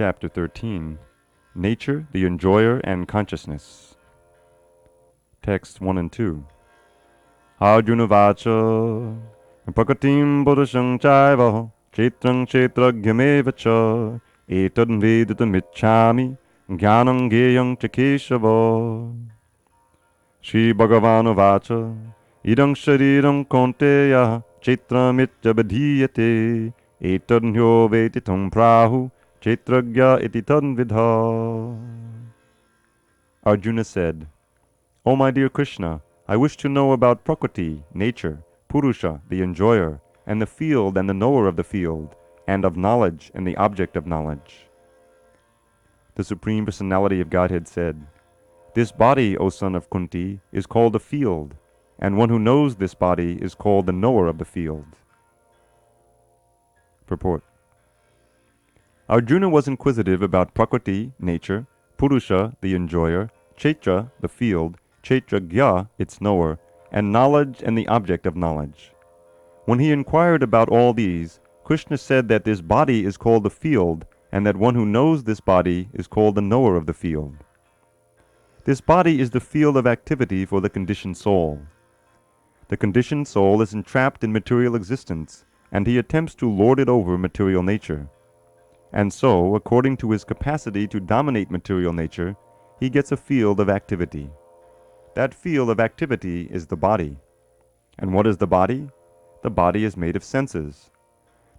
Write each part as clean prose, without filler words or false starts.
Chapter 13. Nature, the Enjoyer, and Consciousness. Texts 1 and 2. Arjuna vacha prakatim purusham chaiva chetrang chetragyameva cha etad vedatam ichchami jnanam geyam cha keshava. Shri Bhagavanu vacha idam shariram konteya chetram ityabadhiyate etad hyo vetitam prahu chetragya iti tadvidha. Arjuna said, O my dear Krishna, I wish to know about Prakriti, nature, Purusha, the enjoyer, and the field and the knower of the field, and of knowledge and the object of knowledge. The Supreme Personality of Godhead said, This body, O son of Kunti, is called a field, and one who knows this body is called the knower of the field. Purport. Arjuna was inquisitive about Prakriti, nature, Purusha, the enjoyer, Kshetra, the field, Kshetragya, its knower, and knowledge and the object of knowledge. When he inquired about all these, Krishna said that this body is called the field, and that one who knows this body is called the knower of the field. This body is the field of activity for the conditioned soul. The conditioned soul is entrapped in material existence, and he attempts to lord it over material nature. And so, according to his capacity to dominate material nature, he gets a field of activity. That field of activity is the body. And what is the body? The body is made of senses.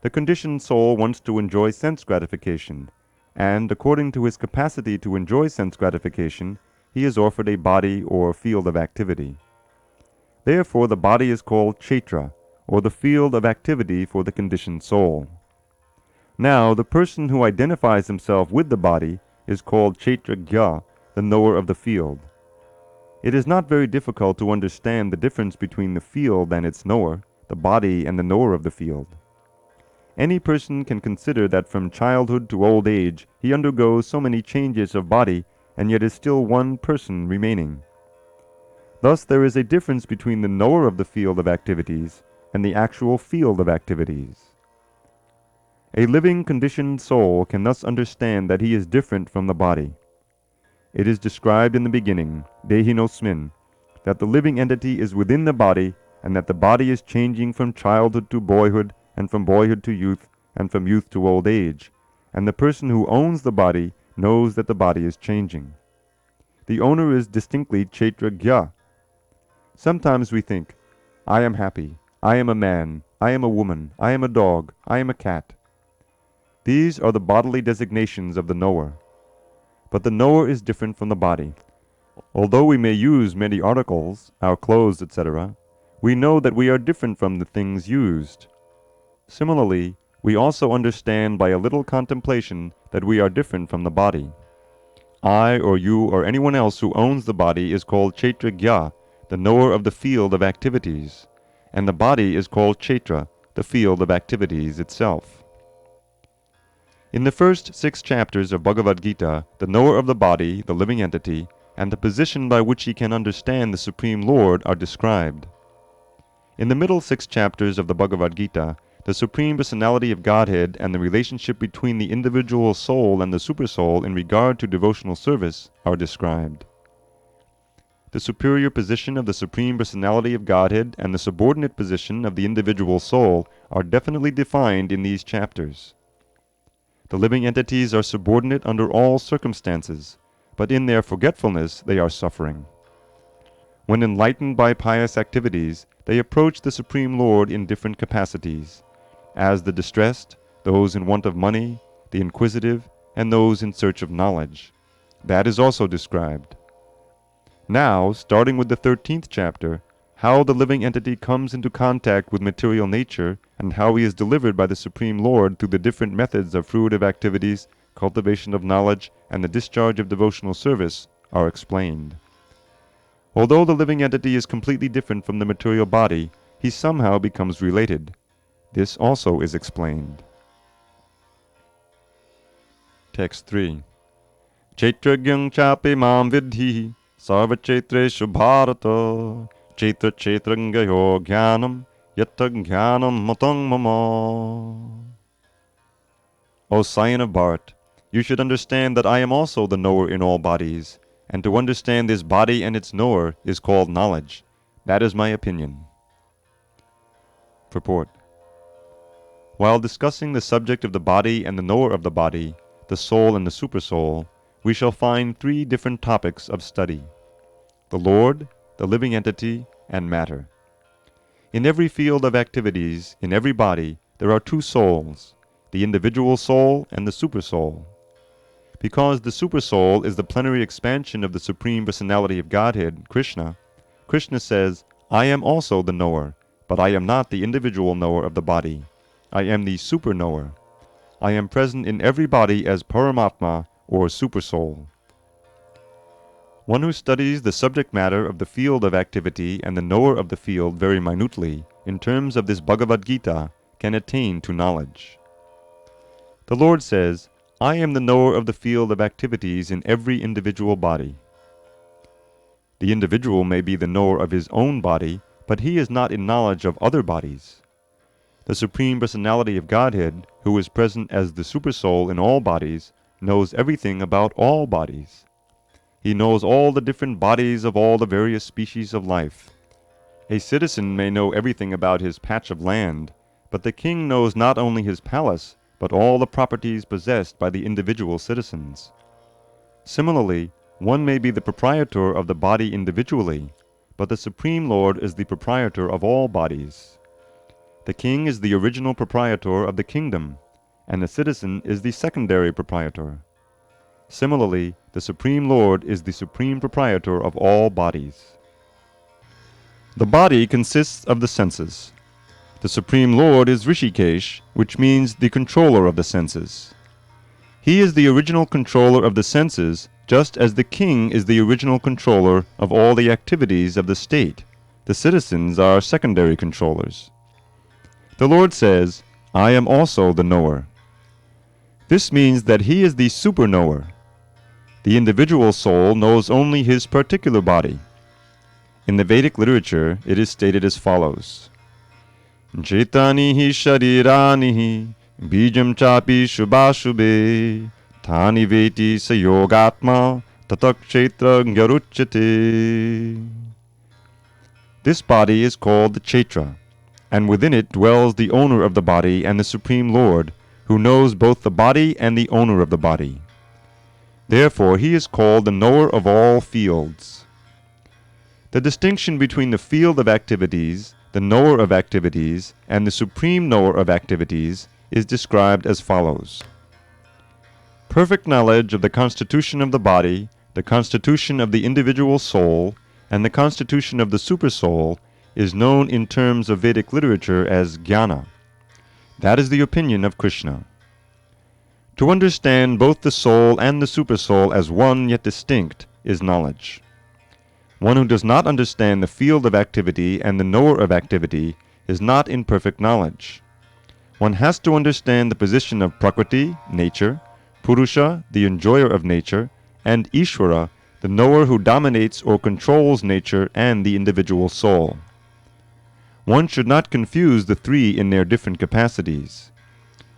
The conditioned soul wants to enjoy sense gratification, and according to his capacity to enjoy sense gratification, he is offered a body or field of activity. Therefore, the body is called Kshetra, or the field of activity for the conditioned soul. Now, the person who identifies himself with the body is called Kshetragya, the knower of the field. It is not very difficult to understand the difference between the field and its knower, the body and the knower of the field. Any person can consider that from childhood to old age he undergoes so many changes of body, and yet is still one person remaining. Thus there is a difference between the knower of the field of activities and the actual field of activities. A living conditioned soul can thus understand that he is different from the body. It is described in the beginning, Dehinosmin, that the living entity is within the body, and that the body is changing from childhood to boyhood, and from boyhood to youth, and from youth to old age, and the person who owns the body knows that the body is changing. The owner is distinctly Kshetragya. Sometimes we think, I am happy, I am a man, I am a woman, I am a dog, I am a cat. These are the bodily designations of the knower. But the knower is different from the body. Although we may use many articles, our clothes, etc., we know that we are different from the things used. Similarly, we also understand by a little contemplation that we are different from the body. I or you or anyone else who owns the body is called Kshetragya, the knower of the field of activities, and the body is called Kshetra, the field of activities itself. In the first 6 chapters of Bhagavad Gita, the knower of the body, the living entity, and the position by which he can understand the Supreme Lord are described. In the middle 6 chapters of the Bhagavad Gita, the Supreme Personality of Godhead and the relationship between the individual soul and the supersoul in regard to devotional service are described. The superior position of the Supreme Personality of Godhead and the subordinate position of the individual soul are definitely defined in these chapters. The living entities are subordinate under all circumstances, but in their forgetfulness they are suffering. When enlightened by pious activities, they approach the Supreme Lord in different capacities, as the distressed, those in want of money, the inquisitive, and those in search of knowledge. That is also described. Now, starting with the 13th chapter, how the living entity comes into contact with material nature, and how he is delivered by the Supreme Lord through the different methods of fruitive activities, cultivation of knowledge, and the discharge of devotional service, are explained. Although the living entity is completely different from the material body, he somehow becomes related. This also is explained. Text 3. Kshetragyam chapi mam vidhi sarva kshetreshu bharata Kshetra kshetrangayo jnanam yatta jnanam matang mama. O Scion of Bharat, You should understand that I am also the knower in all bodies, and to understand this body and its knower is called knowledge. That is my opinion. Purport. While discussing the subject of the body and the knower of the body, the soul and the supersoul, we shall find three different topics of study: the Lord, the living entity, and matter. In every field of activities, in every body, there are two souls, the individual soul and the supersoul. Because the supersoul is the plenary expansion of the Supreme Personality of Godhead, Krishna, Krishna says, I am also the knower, but I am not the individual knower of the body. I am the super-knower. I am present in every body as Paramatma, or supersoul. One who studies the subject matter of the field of activity and the knower of the field very minutely, in terms of this Bhagavad Gita, can attain to knowledge. The Lord says, I am the knower of the field of activities in every individual body. The individual may be the knower of his own body, but he is not in knowledge of other bodies. The Supreme Personality of Godhead, who is present as the supersoul in all bodies, knows everything about all bodies. He knows all the different bodies of all the various species of life. A citizen may know everything about his patch of land, but the king knows not only his palace, but all the properties possessed by the individual citizens. Similarly, one may be the proprietor of the body individually, but the Supreme Lord is the proprietor of all bodies. The king is the original proprietor of the kingdom, and the citizen is the secondary proprietor. Similarly, the Supreme Lord is the supreme proprietor of all bodies. The body consists of the senses. The Supreme Lord is Rishikesh, which means the controller of the senses. He is the original controller of the senses, just as the king is the original controller of all the activities of the state. The citizens are secondary controllers. The Lord says, I am also the knower. This means that he is the super-knower. The individual soul knows only his particular body. In the Vedic literature, it is stated as follows. Jetani hi sharirani bijam chapi shubhashubhe tani veti sayogatma tatakchetra gyaruchyate. This body is called the Kshetra, and within it dwells the owner of the body and the Supreme Lord, who knows both the body and the owner of the body. Therefore he is called the knower of all fields. The distinction between the field of activities, the knower of activities, and the supreme knower of activities is described as follows. Perfect knowledge of the constitution of the body, the constitution of the individual soul, and the constitution of the supersoul is known in terms of Vedic literature as jnana. That is the opinion of Krishna. To understand both the soul and the supersoul as one yet distinct is knowledge. One who does not understand the field of activity and the knower of activity is not in perfect knowledge. One has to understand the position of Prakriti, nature, Purusha, the enjoyer of nature, and Ishvara, the knower who dominates or controls nature and the individual soul. One should not confuse the three in their different capacities.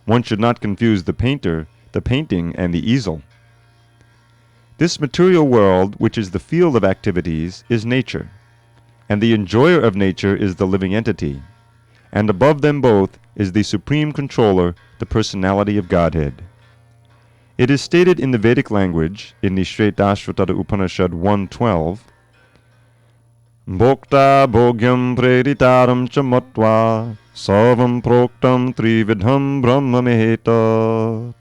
One should not confuse the painter, the painting, and the easel. This material world, which is the field of activities, is nature, and the enjoyer of nature is the living entity, and above them both is the supreme controller, the personality of Godhead. It is stated in the Vedic language, in the Shvetashvatara Upanishad 1.12, Bhokta bhogyam preritaram chamatva sarvam proktam trividham brahma mehetat.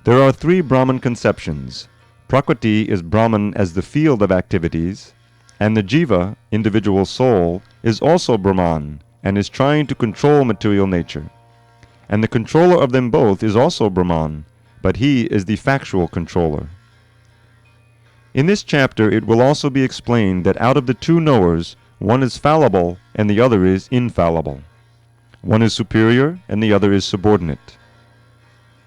There are three Brahman conceptions. Prakriti is Brahman as the field of activities, and the Jiva, individual soul, is also Brahman and is trying to control material nature. And the controller of them both is also Brahman, but he is the factual controller. In this chapter it will also be explained that out of the two knowers, one is fallible and the other is infallible. One is superior and the other is subordinate.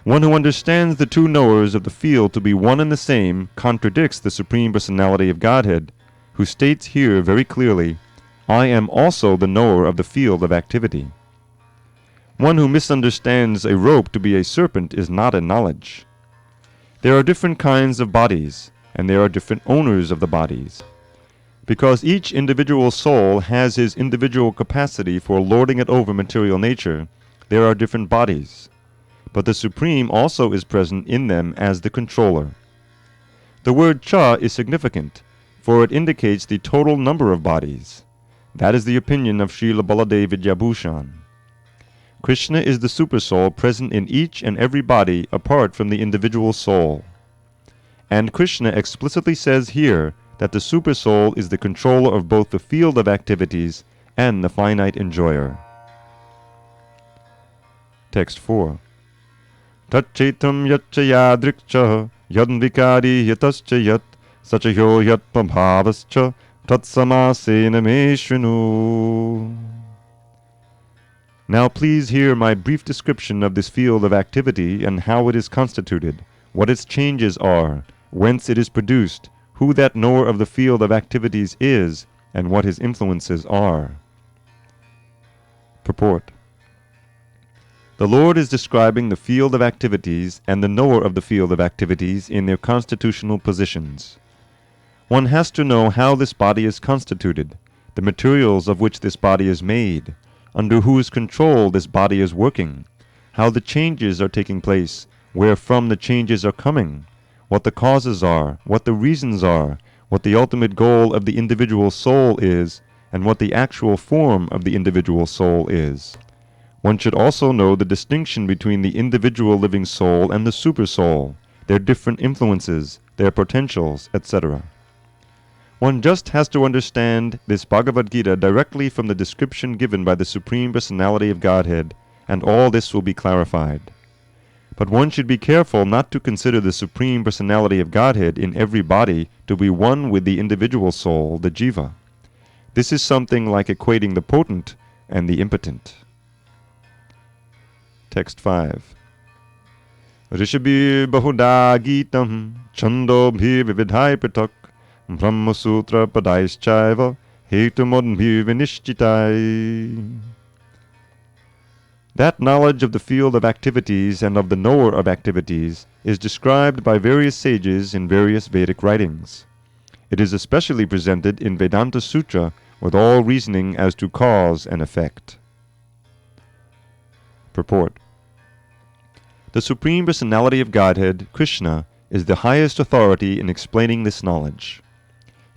One who understands the two knowers of the field to be one and the same contradicts the Supreme Personality of Godhead, who states here very clearly, I am also the knower of the field of activity. One who misunderstands a rope to be a serpent is not in knowledge. There are different kinds of bodies, and there are different owners of the bodies. Because each individual soul has his individual capacity for lording it over material nature, there are different bodies. But the Supreme also is present in them as the controller. The word cha is significant, for it indicates the total number of bodies. That is the opinion of Srila Baladev Vidyabhushan. Krishna is the Supersoul present in each and every body apart from the individual soul. And Krishna explicitly says here that the Supersoul is the controller of both the field of activities and the finite enjoyer. Text 4. Tatchetam yatcha yadrikcha yadvikari yatascha yat sachayo yat pabhavascha tatsamasena me shrinu. Now please hear my brief description of this field of activity and how it is constituted, what its changes are, whence it is produced, who that knower of the field of activities is, and what his influences are. Purport. The Lord is describing the field of activities and the knower of the field of activities in their constitutional positions. One has to know how this body is constituted, the materials of which this body is made, under whose control this body is working, how the changes are taking place, wherefrom the changes are coming, what the causes are, what the reasons are, what the ultimate goal of the individual soul is, and what the actual form of the individual soul is. One should also know the distinction between the individual living soul and the supersoul, their different influences, their potentials, etc. One just has to understand this Bhagavad Gita directly from the description given by the Supreme Personality of Godhead, and all this will be clarified. But one should be careful not to consider the Supreme Personality of Godhead in every body to be one with the individual soul, the jiva. This is something like equating the potent and the impotent. Text 5. Rishabhi bahuda gitam chandobhi vividhai pitak Brahma Sutra Padaishchaiva Hetumodbhi Vinishchitai. That knowledge of the field of activities and of the knower of activities is described by various sages in various Vedic writings. It is especially presented in Vedanta Sutra with all reasoning as to cause and effect. Purport. The Supreme Personality of Godhead, Krishna, is the highest authority in explaining this knowledge.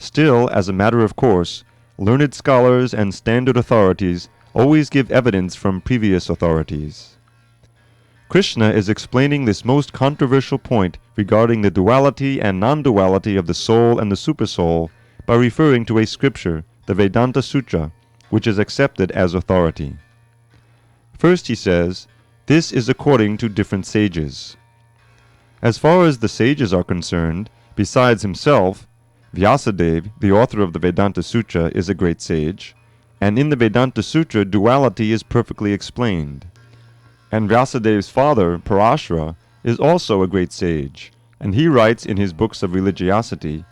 Still, as a matter of course, learned scholars and standard authorities always give evidence from previous authorities. Krishna is explaining this most controversial point regarding the duality and non-duality of the soul and the supersoul by referring to a scripture, the Vedanta Sutra, which is accepted as authority. First he says, this is according to different sages. As far as the sages are concerned, besides himself, Vyasadeva, the author of the Vedanta Sutra, is a great sage, and in the Vedanta Sutra duality is perfectly explained. And Vyasadeva's father, Parashara, is also a great sage, and he writes in his books of religiosity,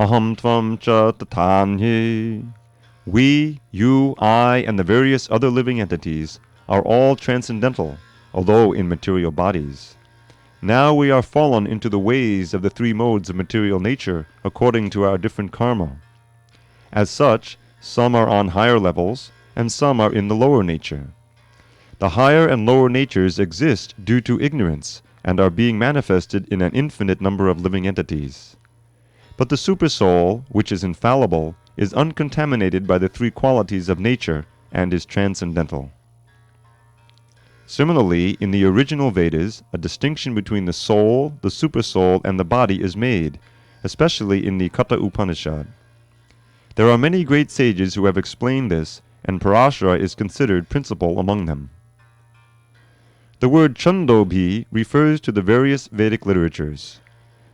Aham tvam cha tatanye. We, you, I, and the various other living entities are all transcendental, although in material bodies. Now we are fallen into the ways of the three modes of material nature according to our different karma. As such, some are on higher levels, and some are in the lower nature. The higher and lower natures exist due to ignorance, and are being manifested in an infinite number of living entities. But the Supersoul, which is infallible, is uncontaminated by the three qualities of nature, and is transcendental. Similarly, in the original Vedas, a distinction between the soul, the supersoul, and the body is made, especially in the Katha Upanishad. There are many great sages who have explained this, and Parashara is considered principal among them. The word Chandobhi refers to the various Vedic literatures.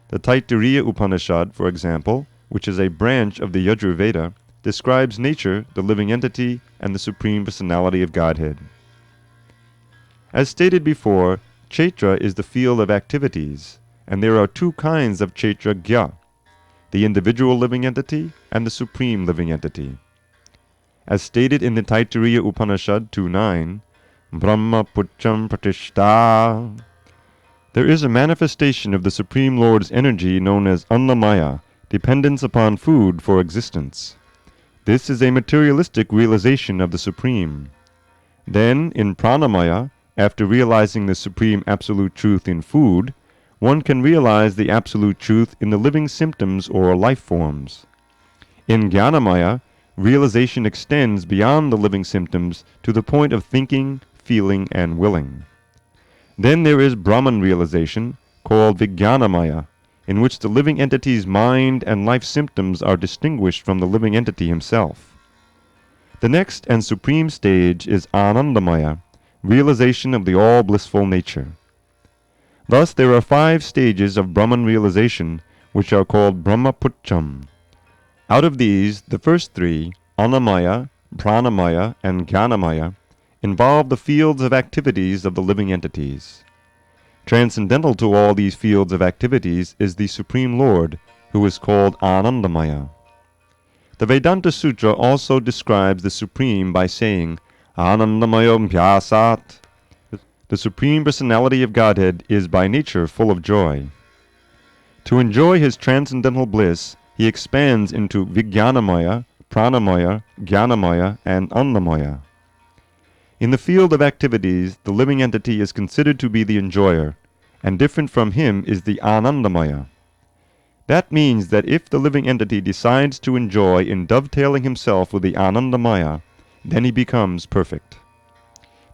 The Taittiriya Upanishad, for example, which is a branch of the Yajurveda, describes nature, the living entity, and the Supreme Personality of Godhead. As stated before, Chaitra is the field of activities, and there are two kinds of Chaitra Gya, the individual living entity and the supreme living entity. As stated in the Taittiriya Upanishad 2.9, Brahma Pucham Pratishta, There is a manifestation of the Supreme Lord's energy known as annamaya, dependence upon food for existence. This is a materialistic realization of the Supreme. Then, in pranamaya, after realizing the Supreme Absolute Truth in food, one can realize the Absolute Truth in the living symptoms or life forms. In jnanamaya, realization extends beyond the living symptoms to the point of thinking, feeling, and willing. Then there is Brahman realization, called vijnanamaya, in which the living entity's mind and life symptoms are distinguished from the living entity himself. The next and supreme stage is anandamaya, realization of the all-blissful nature. Thus there are 5 stages of Brahman realization, which are called Brahmapucham. Out of these, the first 3, annamaya, pranamaya, and jnanamaya, involve the fields of activities of the living entities. Transcendental to all these fields of activities is the Supreme Lord, who is called Anandamaya. The Vedanta Sutra also describes the Supreme by saying, Anandamayam Bhyasat. The Supreme Personality of Godhead is by nature full of joy. To enjoy his transcendental bliss, he expands into Vijnanamaya, Pranamaya, Jnanamaya, and Annamaya. In the field of activities, the living entity is considered to be the enjoyer, and different from him is the Anandamaya. That means that if the living entity decides to enjoy in dovetailing himself with the Anandamaya, then he becomes perfect.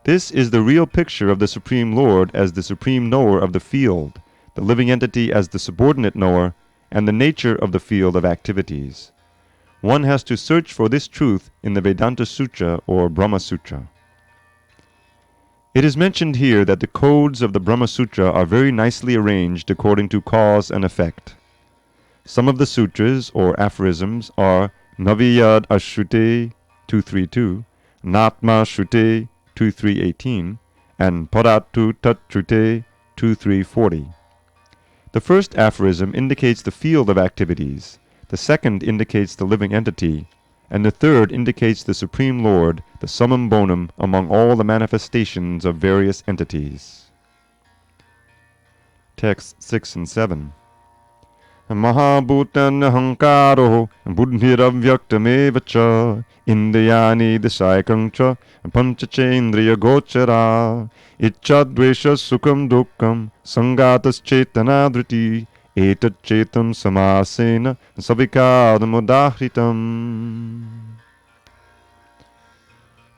This is the real picture of the Supreme Lord as the supreme knower of the field, the living entity as the subordinate knower, and the nature of the field of activities. One has to search for this truth in the Vedanta Sutra or Brahma Sutra. It is mentioned here that the codes of the Brahma Sutra are very nicely arranged according to cause and effect. Some of the sutras or aphorisms are Naviyad Ashrute 232, Natma Shrute 2318, and Paratu Tatrute 2340. The first aphorism indicates the field of activities, the second indicates the living entity, and the third indicates the Supreme Lord, the summum bonum among all the manifestations of various entities. Texts 6 and 7. Mahabhutan hankaro buddhiravyaktameva cha indriyani dasaikam cha pancachendriya gochara ichadvesha sukham dukkam sangatas chetanadriti etat chetam samasena savikadamudahritam.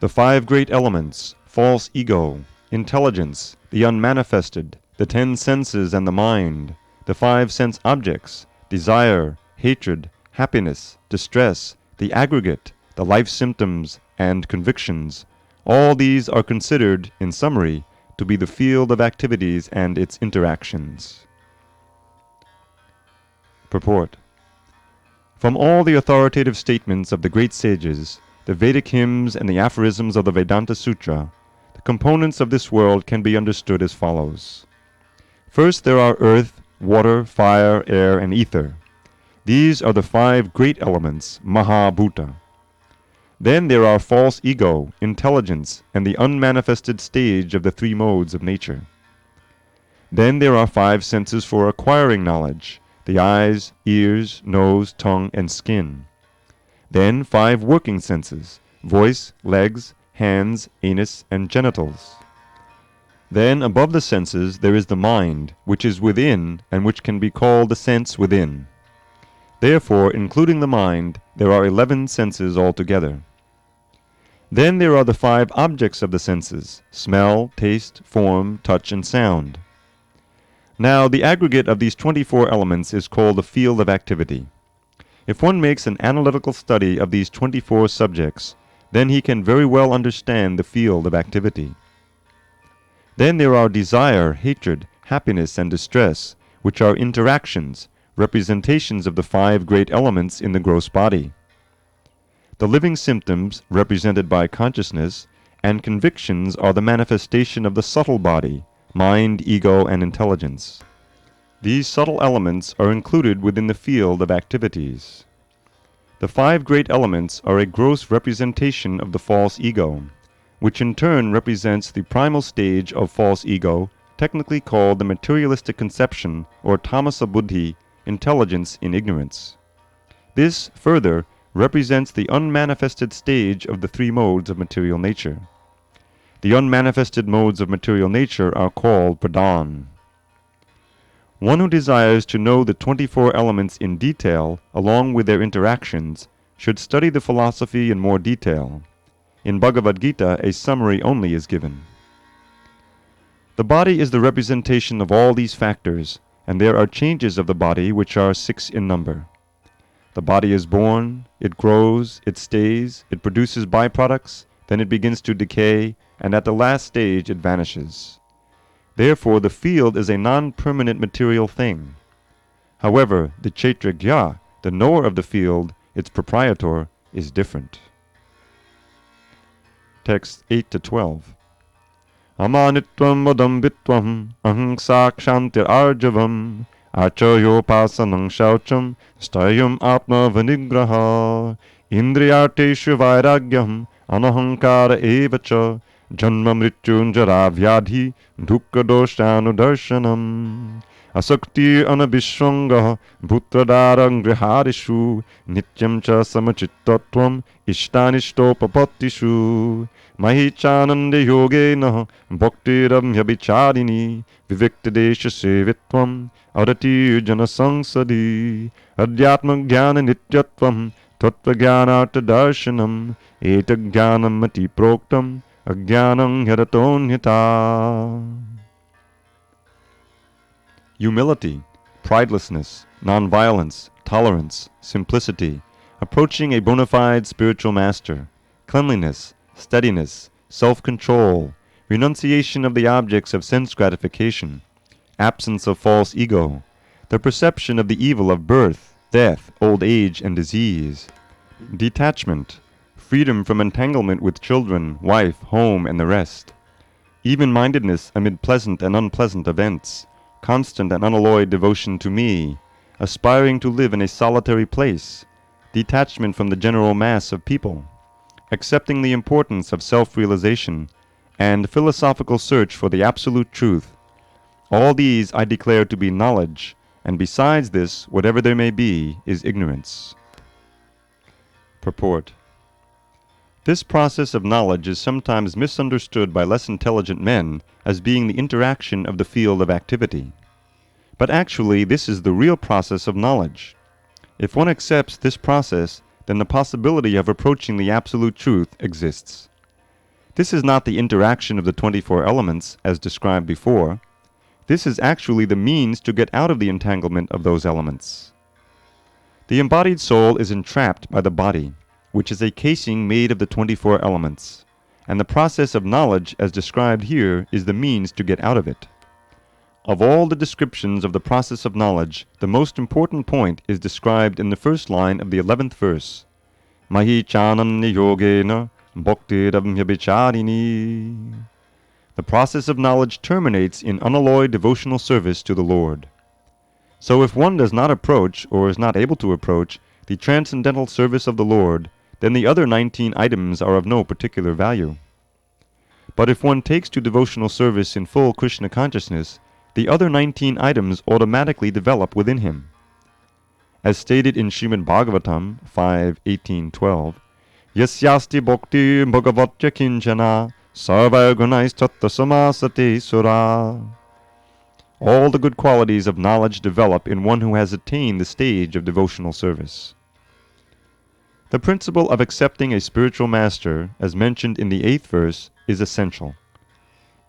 The 5 great elements, false ego, intelligence, the unmanifested, the 10 senses and the mind, the 5 sense objects, desire, hatred, happiness, distress, the aggregate, the life symptoms, and convictions, all these are considered, in summary, to be the field of activities and its interactions. Purport. From all the authoritative statements of the great sages, the Vedic hymns and the aphorisms of the Vedanta Sutra, the components of this world can be understood as follows. First there are earth, water, fire, air, and ether. These are the 5 great elements, Mahabhuta. Then there are false ego, intelligence, and the unmanifested stage of the 3 modes of nature. Then there are 5 senses for acquiring knowledge, the eyes, ears, nose, tongue, and skin. Then 5 working senses, voice, legs, hands, anus, and genitals. Then above the senses there is the mind, which is within and which can be called the sense within. Therefore, including the mind, there are 11 senses altogether. Then there are the 5 objects of the senses, smell, taste, form, touch, and sound. Now, the aggregate of these 24 elements is called the field of activity. If one makes an analytical study of these 24 subjects, then he can very well understand the field of activity. Then there are desire, hatred, happiness, and distress, which are interactions, representations of the 5 great elements in the gross body. The living symptoms, represented by consciousness, and convictions are the manifestation of the subtle body, mind, ego, and intelligence. These subtle elements are included within the field of activities. The 5 great elements are a gross representation of the false ego, which in turn represents the primal stage of false ego, technically called the materialistic conception or tamasa buddhi, intelligence in ignorance. This, further, represents the unmanifested stage of the three modes of material nature. The unmanifested modes of material nature are called pradhan. One who desires to know the 24 elements in detail, along with their interactions, should study the philosophy in more detail. In Bhagavad Gita, a summary only is given. The body is the representation of all these factors, and there are changes of the body which are 6 in number. The body is born, it grows, it stays, it produces byproducts, then it begins to decay, and at the last stage it vanishes. Therefore the field is a non-permanent material thing. However, the Kshetrajna, the knower of the field, its proprietor, is different. Text 8-12. Amanitvam adambitvam aham sakshantir arjavam achayopasanam shaucham stayam atma vanigraha indriyarteshu vairagyam anahankara evacha janma mrityunjara vyadhi dukkha doshanudarshanam asakti anabhishangah bhutradarang griharishu nityam cha samachittatvam ishtanishtopapatishu mahichanande yogena bhaktiramyabicharini viviktadesha sevitvam adati janasangsadi adhyatma jnana nityatvam tattva jnanartha darshanam etagyanam mati proktam ajnanam hyaratonyata. Humility, pridelessness, nonviolence, tolerance, simplicity, approaching a bona fide spiritual master, cleanliness, steadiness, self-control, renunciation of the objects of sense gratification, absence of false ego, the perception of the evil of birth, death, old age, and disease, detachment, freedom from entanglement with children, wife, home, and the rest, even-mindedness amid pleasant and unpleasant events, constant and unalloyed devotion to me, aspiring to live in a solitary place, detachment from the general mass of people, accepting the importance of self-realization, and philosophical search for the absolute truth. All these I declare to be knowledge, and besides this, whatever there may be, is ignorance. Purport. This process of knowledge is sometimes misunderstood by less intelligent men as being the interaction of the field of activity. But actually, this is the real process of knowledge. If one accepts this process, then the possibility of approaching the absolute truth exists. This is not the interaction of the 24 elements, as described before. This is actually the means to get out of the entanglement of those elements. The embodied soul is entrapped by the body, which is a casing made of the 24 elements, and the process of knowledge, as described here, is the means to get out of it. Of all the descriptions of the process of knowledge, the most important point is described in the first line of the 11th verse. Mahi chananya yogena bhaktiramyabicharini. The process of knowledge terminates in unalloyed devotional service to the Lord. So if one does not approach, or is not able to approach, the transcendental service of the Lord, then the other 19 items are of no particular value. But if one takes to devotional service in full Krishna consciousness, the other 19 items automatically develop within him. As stated in Srimad Bhagavatam 5:18-12, Yasyasti bhakti bhagavatya kinchana sarva gunais tatta samasate sura. All the good qualities of knowledge develop in one who has attained the stage of devotional service. The principle of accepting a spiritual master, as mentioned in the 8th verse, is essential.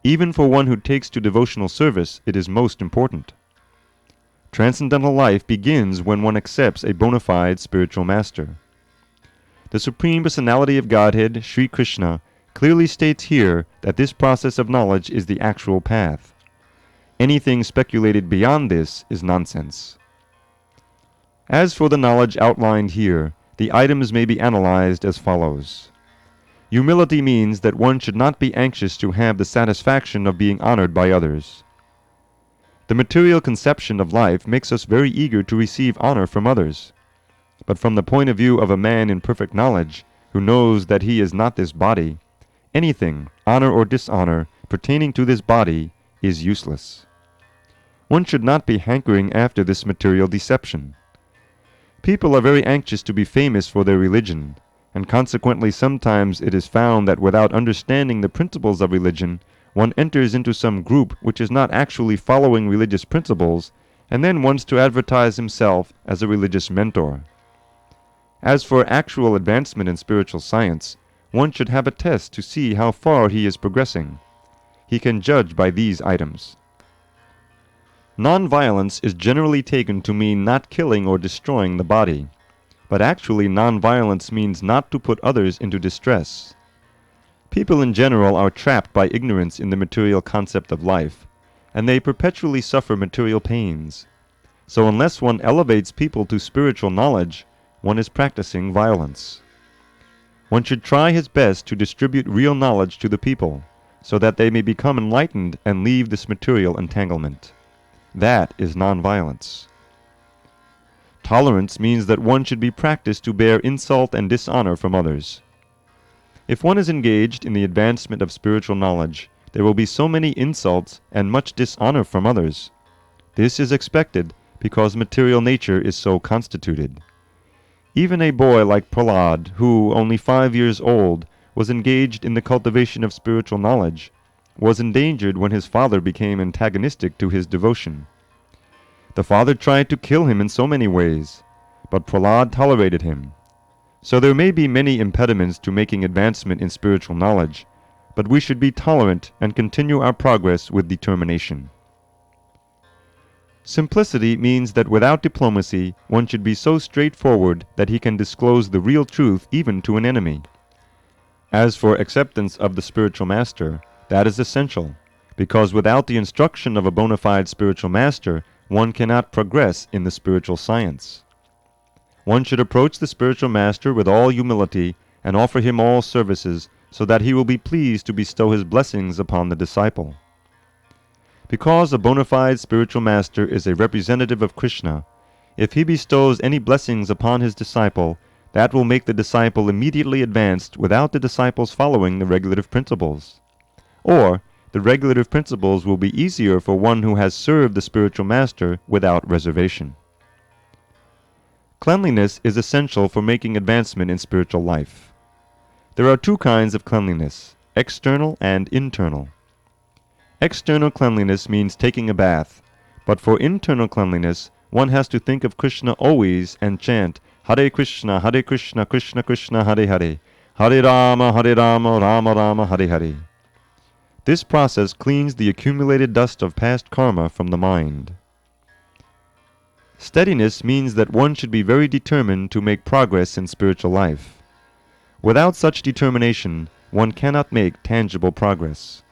Even for one who takes to devotional service, it is most important. Transcendental life begins when one accepts a bona fide spiritual master. The Supreme Personality of Godhead, Sri Krishna, clearly states here that this process of knowledge is the actual path. Anything speculated beyond this is nonsense. As for the knowledge outlined here, the items may be analyzed as follows. Humility means that one should not be anxious to have the satisfaction of being honored by others. The material conception of life makes us very eager to receive honor from others. But from the point of view of a man in perfect knowledge, who knows that he is not this body, anything, honor or dishonor, pertaining to this body, is useless. One should not be hankering after this material deception. People are very anxious to be famous for their religion, and consequently sometimes it is found that without understanding the principles of religion, one enters into some group which is not actually following religious principles, and then wants to advertise himself as a religious mentor. As for actual advancement in spiritual science, one should have a test to see how far he is progressing. He can judge by these items. Non-violence is generally taken to mean not killing or destroying the body, but actually non-violence means not to put others into distress. People in general are trapped by ignorance in the material concept of life, and they perpetually suffer material pains. So unless one elevates people to spiritual knowledge, one is practicing violence. One should try his best to distribute real knowledge to the people, so that they may become enlightened and leave this material entanglement. That is non-violence. Tolerance means that one should be practiced to bear insult and dishonor from others. If one is engaged in the advancement of spiritual knowledge, there will be so many insults and much dishonor from others. This is expected because material nature is so constituted. Even a boy like Prahlad, who, only 5 years old, was engaged in the cultivation of spiritual knowledge, was endangered when his father became antagonistic to his devotion. The father tried to kill him in so many ways, but Prahlad tolerated him. So there may be many impediments to making advancement in spiritual knowledge, but we should be tolerant and continue our progress with determination. Simplicity means that without diplomacy, one should be so straightforward that he can disclose the real truth even to an enemy. As for acceptance of the spiritual master, that is essential, because without the instruction of a bona fide spiritual master, one cannot progress in the spiritual science. One should approach the spiritual master with all humility and offer him all services, so that he will be pleased to bestow his blessings upon the disciple. Because a bona fide spiritual master is a representative of Krishna, if he bestows any blessings upon his disciple, that will make the disciple immediately advanced without the disciples following the regulative principles. Or, the regulative principles will be easier for one who has served the spiritual master without reservation. Cleanliness is essential for making advancement in spiritual life. There are two kinds of cleanliness, external and internal. External cleanliness means taking a bath, but for internal cleanliness, one has to think of Krishna always and chant Hare Krishna, Krishna Krishna, Hare Hare, Hare Rama, Rama Rama, Hare Hare. This process cleans the accumulated dust of past karma from the mind. Steadiness means that one should be very determined to make progress in spiritual life. Without such determination, one cannot make tangible progress.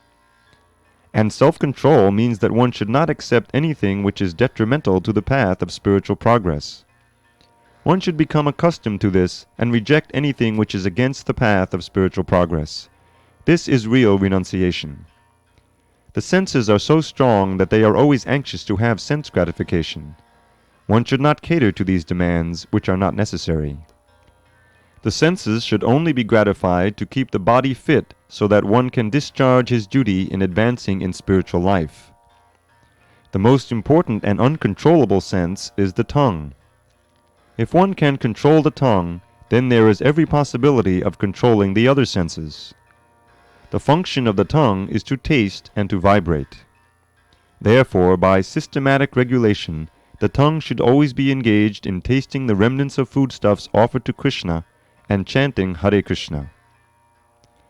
And self-control means that one should not accept anything which is detrimental to the path of spiritual progress. One should become accustomed to this and reject anything which is against the path of spiritual progress. This is real renunciation. The senses are so strong that they are always anxious to have sense gratification. One should not cater to these demands, which are not necessary. The senses should only be gratified to keep the body fit so that one can discharge his duty in advancing in spiritual life. The most important and uncontrollable sense is the tongue. If one can control the tongue, then there is every possibility of controlling the other senses. The function of the tongue is to taste and to vibrate. Therefore, by systematic regulation, the tongue should always be engaged in tasting the remnants of foodstuffs offered to Krishna and chanting Hare Krishna.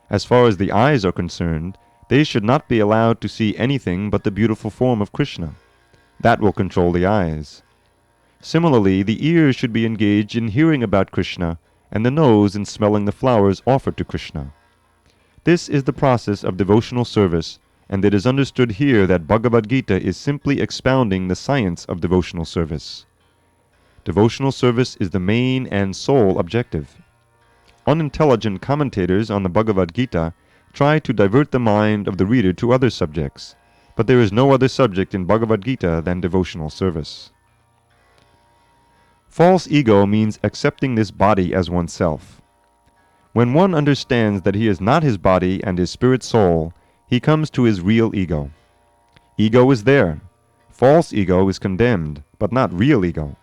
As far as the eyes are concerned, they should not be allowed to see anything but the beautiful form of Krishna. That will control the eyes. Similarly, the ears should be engaged in hearing about Krishna, and the nose in smelling the flowers offered to Krishna. This is the process of devotional service, and it is understood here that Bhagavad Gita is simply expounding the science of devotional service. Devotional service is the main and sole objective. Unintelligent commentators on the Bhagavad Gita try to divert the mind of the reader to other subjects, but there is no other subject in Bhagavad Gita than devotional service. False ego means accepting this body as oneself. When one understands that he is not his body and his spirit soul, he comes to his real ego. Ego is there. False ego is condemned, but not real ego.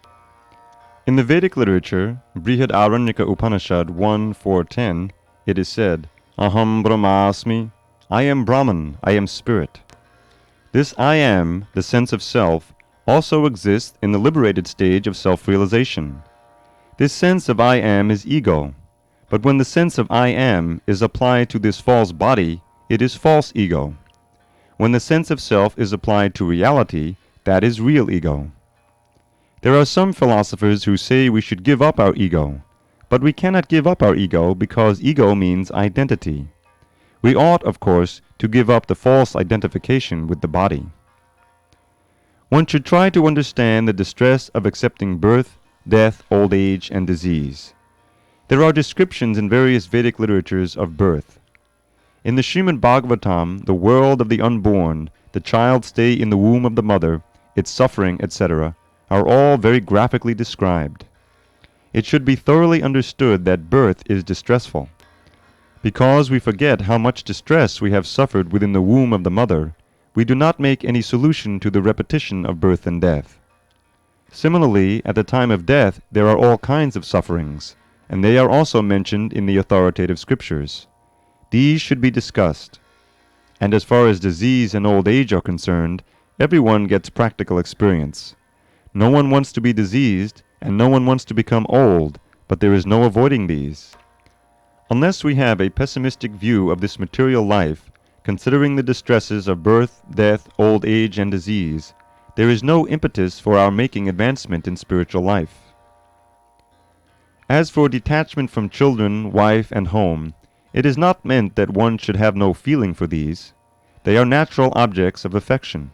In the Vedic literature, Brihad Aranyaka Upanishad 1.4.10, it is said, Aham Brahmasmi, I am Brahman, I am spirit. This I am, the sense of self, also exists in the liberated stage of self-realization. This sense of I am is ego, but when the sense of I am is applied to this false body, it is false ego. When the sense of self is applied to reality, that is real ego. There are some philosophers who say we should give up our ego, but we cannot give up our ego because ego means identity. We ought, of course, to give up the false identification with the body. One should try to understand the distress of accepting birth, death, old age, and disease. There are descriptions in various Vedic literatures of birth. In the Srimad Bhagavatam, the world of the unborn, the child's stay in the womb of the mother, its suffering, etc., are all very graphically described. It should be thoroughly understood that birth is distressful. Because we forget how much distress we have suffered within the womb of the mother, we do not make any solution to the repetition of birth and death. Similarly, at the time of death, there are all kinds of sufferings, and they are also mentioned in the authoritative scriptures. These should be discussed. And as far as disease and old age are concerned, everyone gets practical experience. No one wants to be diseased, and no one wants to become old, but there is no avoiding these. Unless we have a pessimistic view of this material life, considering the distresses of birth, death, old age, and disease, there is no impetus for our making advancement in spiritual life. As for detachment from children, wife, and home, it is not meant that one should have no feeling for these. They are natural objects of affection.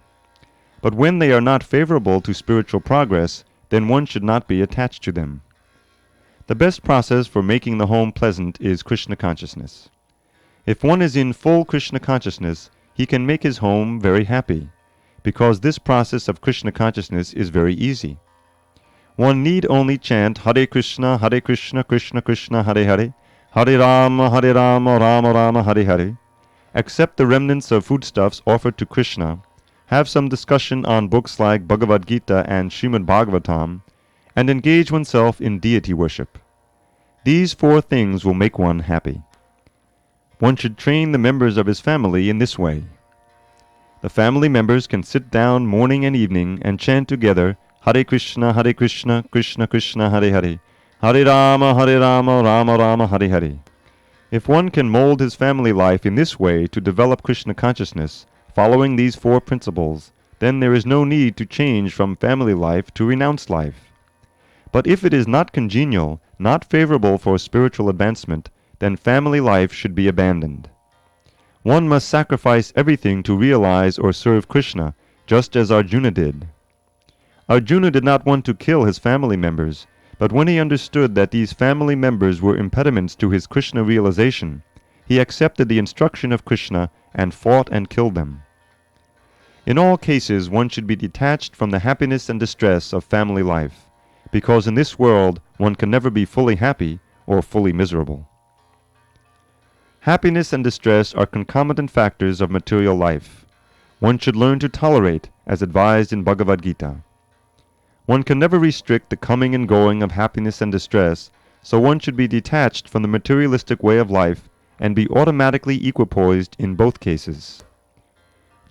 But when they are not favorable to spiritual progress, then one should not be attached to them. The best process for making the home pleasant is Krishna consciousness. If one is in full Krishna consciousness, he can make his home very happy, because this process of Krishna consciousness is very easy. One need only chant Hare Krishna, Krishna Krishna, Hare Hare, Hare Rama, Rama Rama, Hare Hare. Accept the remnants of foodstuffs offered to Krishna, have some discussion on books like Bhagavad Gita and Srimad Bhagavatam, and engage oneself in deity worship. These 4 things will make one happy. One should train the members of his family in this way. The family members can sit down morning and evening and chant together Hare Krishna, Krishna Krishna, Hare Hare, Hare Rama, Rama Rama, Hare Hare. If one can mold his family life in this way to develop Krishna consciousness, following these 4 principles, then there is no need to change from family life to renounced life. But if it is not congenial, not favorable for spiritual advancement, then family life should be abandoned. One must sacrifice everything to realize or serve Krishna, just as Arjuna did. Arjuna did not want to kill his family members, but when he understood that these family members were impediments to his Krishna realization, he accepted the instruction of Krishna and fought and killed them. In all cases, one should be detached from the happiness and distress of family life, because in this world one can never be fully happy or fully miserable. Happiness and distress are concomitant factors of material life. One should learn to tolerate, as advised in Bhagavad Gita. One can never restrict the coming and going of happiness and distress, so one should be detached from the materialistic way of life and be automatically equipoised in both cases.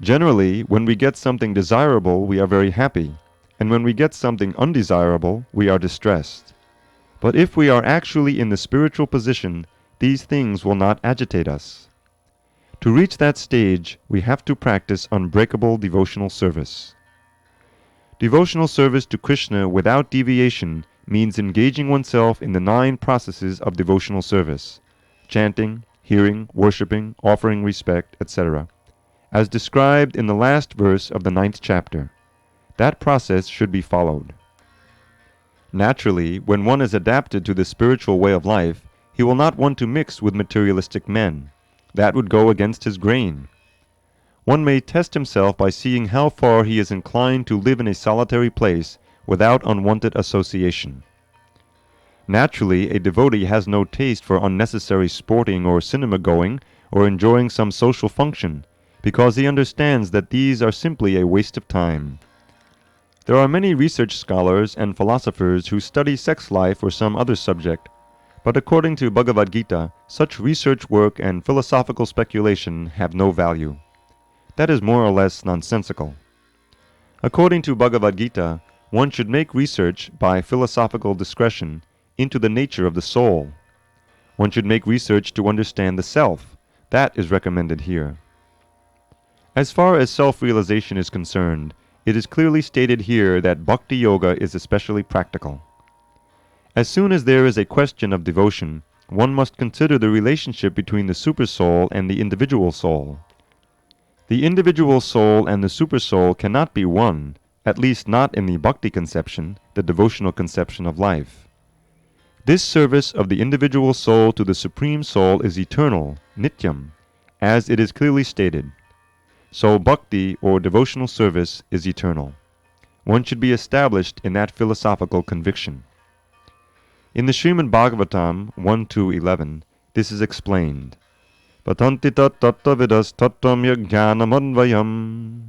Generally, when we get something desirable, we are very happy, and when we get something undesirable, we are distressed. But if we are actually in the spiritual position, these things will not agitate us. To reach that stage, we have to practice unbreakable devotional service. Devotional service to Krishna without deviation means engaging oneself in the 9 processes of devotional service: chanting, hearing, worshipping, offering respect, etc., as described in the last verse of the 9th chapter. That process should be followed. Naturally, when one is adapted to the spiritual way of life, he will not want to mix with materialistic men. That would go against his grain. One may test himself by seeing how far he is inclined to live in a solitary place without unwanted association. Naturally, a devotee has no taste for unnecessary sporting or cinema going or enjoying some social function. because he understands that these are simply a waste of time. There are many research scholars and philosophers who study sex life or some other subject, but according to Bhagavad Gita, such research work and philosophical speculation have no value. That is more or less nonsensical. According to Bhagavad Gita, one should make research by philosophical discretion into the nature of the soul. One should make research to understand the self. That is recommended here. As far as self-realization is concerned, it is clearly stated here that Bhakti Yoga is especially practical. As soon as there is a question of devotion, one must consider the relationship between the supersoul and the individual soul. The individual soul and the supersoul cannot be one, at least not in the Bhakti conception, the devotional conception of life. This service of the individual soul to the Supreme Soul is eternal, nityam, as it is clearly stated. So bhakti, or devotional service, is eternal. One should be established in that philosophical conviction. In the Srimad Bhagavatam 1-11, this is explained. Patanti tat tattavidas tattam yajnanamadvayam.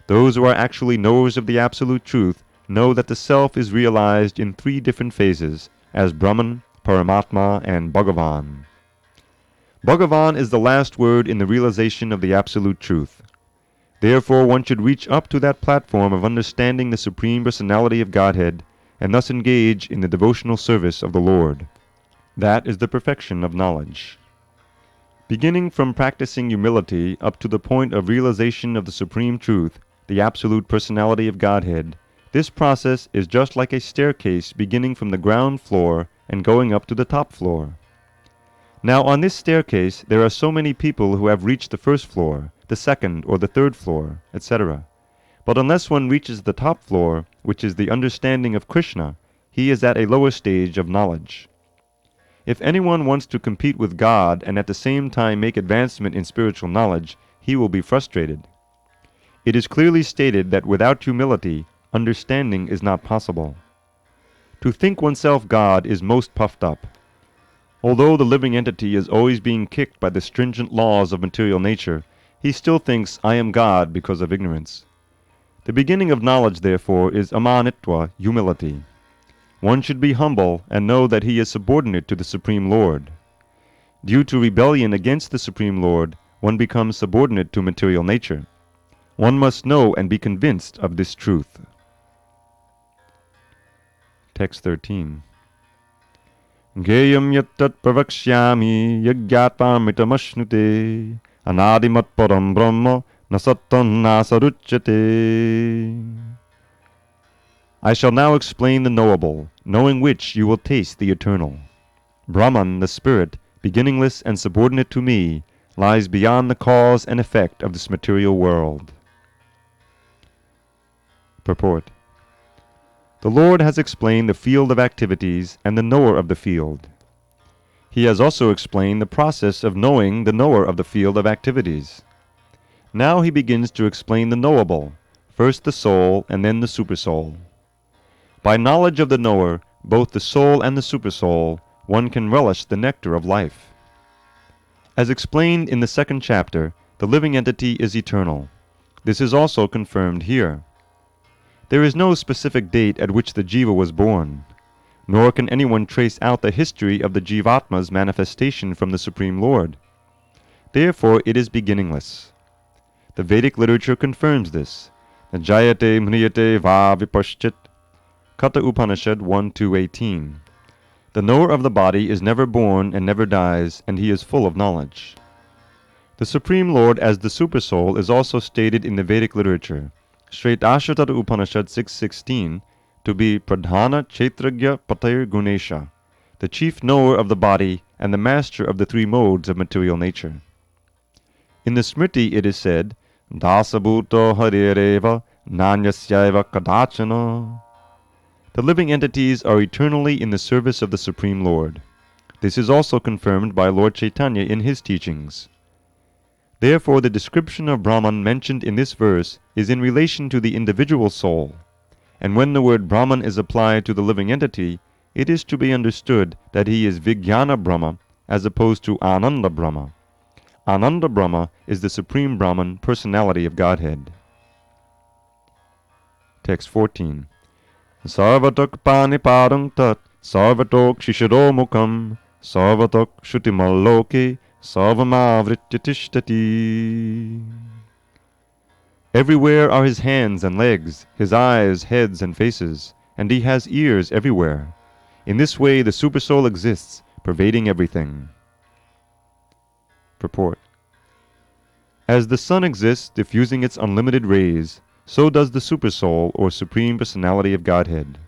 Those who are actually knowers of the Absolute Truth know that the Self is realized in three different phases, as Brahman, Paramatma, and Bhagavan. Bhagavan is the last word in the realization of the Absolute Truth. Therefore one should reach up to that platform of understanding the Supreme Personality of Godhead, and thus engage in the devotional service of the Lord. That is the perfection of knowledge. Beginning from practicing humility up to the point of realization of the Supreme Truth, the Absolute Personality of Godhead, this process is just like a staircase beginning from the ground floor and going up to the top floor. Now on this staircase there are so many people who have reached the first floor, the second or the third floor, etc. But unless one reaches the top floor, which is the understanding of Krishna, he is at a lower stage of knowledge. If anyone wants to compete with God and at the same time make advancement in spiritual knowledge, he will be frustrated. It is clearly stated that without humility, understanding is not possible. To think oneself God is most puffed up. Although the living entity is always being kicked by the stringent laws of material nature, he still thinks, I am God, because of ignorance. The beginning of knowledge, therefore, is amanitva, humility. One should be humble and know that he is subordinate to the Supreme Lord. Due to rebellion against the Supreme Lord, one becomes subordinate to material nature. One must know and be convinced of this truth. Text 13. Geyam yattat pravakshyami yagyatpamitamashnute anadimat param brahma nasattan nasaruchyate. I shall now explain the knowable, knowing which you will taste the eternal. Brahman, the spirit, beginningless and subordinate to me, lies beyond the cause and effect of this material world. Purport. The Lord has explained the field of activities and the knower of the field. He has also explained the process of knowing the knower of the field of activities. Now he begins to explain the knowable, first the soul and then the supersoul. By knowledge of the knower, both the soul and the supersoul, one can relish the nectar of life. As explained in the second chapter, the living entity is eternal. This is also confirmed here. There is no specific date at which the jiva was born, nor can anyone trace out the history of the jivatma's manifestation from the Supreme Lord. Therefore it is beginningless. The Vedic literature confirms this. Jayate mriyate va vipaschit. Katha Upanishad 1-18. The knower of the body is never born and never dies, and he is full of knowledge. The Supreme Lord as the Supersoul is also stated in the Vedic literature, Shvetashvatara Upanishad 6.16, to be Pradhana Kshetragya Patayr Gunesha, the chief knower of the body and the master of the three modes of material nature. In the Smriti it is said, Dasabhuto Harireva Nanyasyaiva Kadachana. The living entities are eternally in the service of the Supreme Lord. This is also confirmed by Lord Chaitanya in his teachings. Therefore the description of Brahman mentioned in this verse is in relation to the individual soul, and when the word Brahman is applied to the living entity, it is to be understood that he is Vijnana Brahma as opposed to Ananda Brahma. Ananda Brahma is the Supreme Brahman, Personality of Godhead. Text 14. Sarvatok panipadam tat sarvatok shishado mukham sarvatok shutimalloke sarvamavritya tishtati. Everywhere are his hands and legs, his eyes, heads, and faces, and he has ears everywhere. In this way the Supersoul exists, pervading everything. Purport. As the sun exists, diffusing its unlimited rays, so does the Supersoul, or Supreme Personality of Godhead.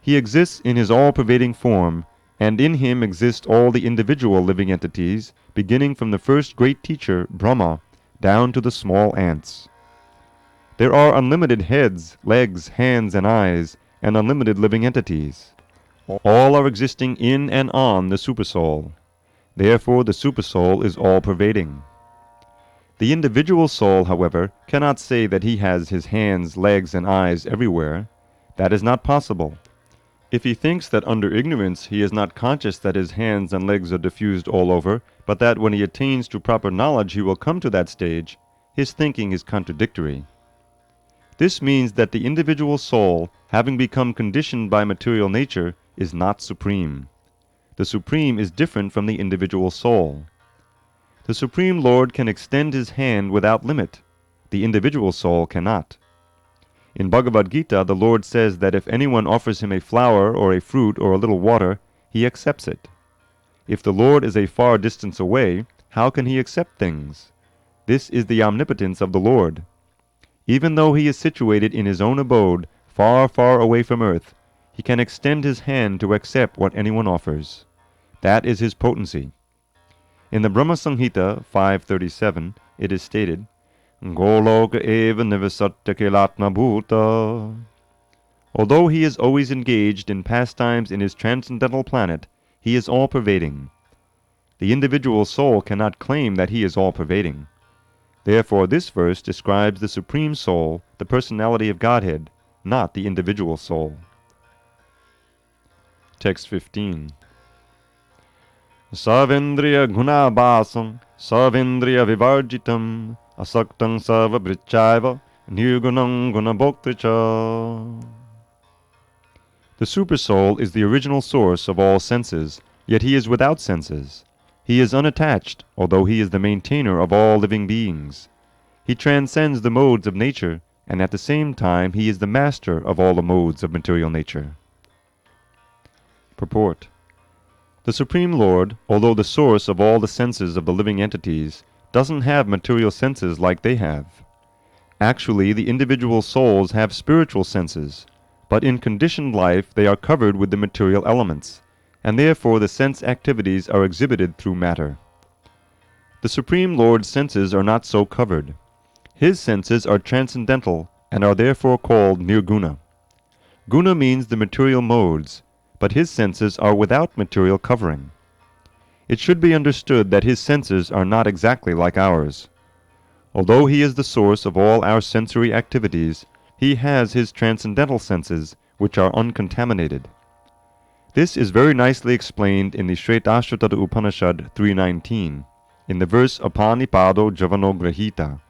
He exists in his all-pervading form, and in him exist all the individual living entities, beginning from the first great teacher, Brahma, down to the small ants. There are unlimited heads, legs, hands, and eyes, and unlimited living entities. All are existing in and on the Supersoul. Therefore the Supersoul is all-pervading. The individual soul, however, cannot say that he has his hands, legs, and eyes everywhere. That is not possible. If he thinks that under ignorance he is not conscious that his hands and legs are diffused all over, but that when he attains to proper knowledge he will come to that stage, his thinking is contradictory. This means that the individual soul, having become conditioned by material nature, is not supreme. The Supreme is different from the individual soul. The Supreme Lord can extend his hand without limit. The individual soul cannot. In Bhagavad Gita, the Lord says that if anyone offers him a flower or a fruit or a little water, he accepts it. If the Lord is a far distance away, how can he accept things? This is the omnipotence of the Lord. Even though he is situated in his own abode, far, far away from earth, he can extend his hand to accept what anyone offers. That is his potency. In the Brahma Samhita 5.37, it is stated, Goloka eva nivasatya kilatma bhuta. Although he is always engaged in pastimes in his transcendental planet, he is all-pervading. The individual soul cannot claim that he is all-pervading. Therefore this verse describes the Supreme Soul, the Personality of Godhead, not the individual soul. Text 15. Savendriya gunabhasam savendriya vivarjitam asaktam sarva brichaiva nirgunam gunabhoktricha. The Supersoul is the original source of all senses, yet he is without senses. He is unattached, although he is the maintainer of all living beings. He transcends the modes of nature, and at the same time he is the master of all the modes of material nature. Purport. The Supreme Lord, although the source of all the senses of the living entities, doesn't have material senses like they have. Actually, the individual souls have spiritual senses, but in conditioned life they are covered with the material elements, and therefore the sense activities are exhibited through matter. The Supreme Lord's senses are not so covered. His senses are transcendental and are therefore called nirguna. Guna means the material modes, but his senses are without material covering. It should be understood that his senses are not exactly like ours. Although he is the source of all our sensory activities, he has his transcendental senses, which are uncontaminated. This is very nicely explained in the Shvetashvatara Upanishad 3.19, in the verse Apanipado Javano Grahita.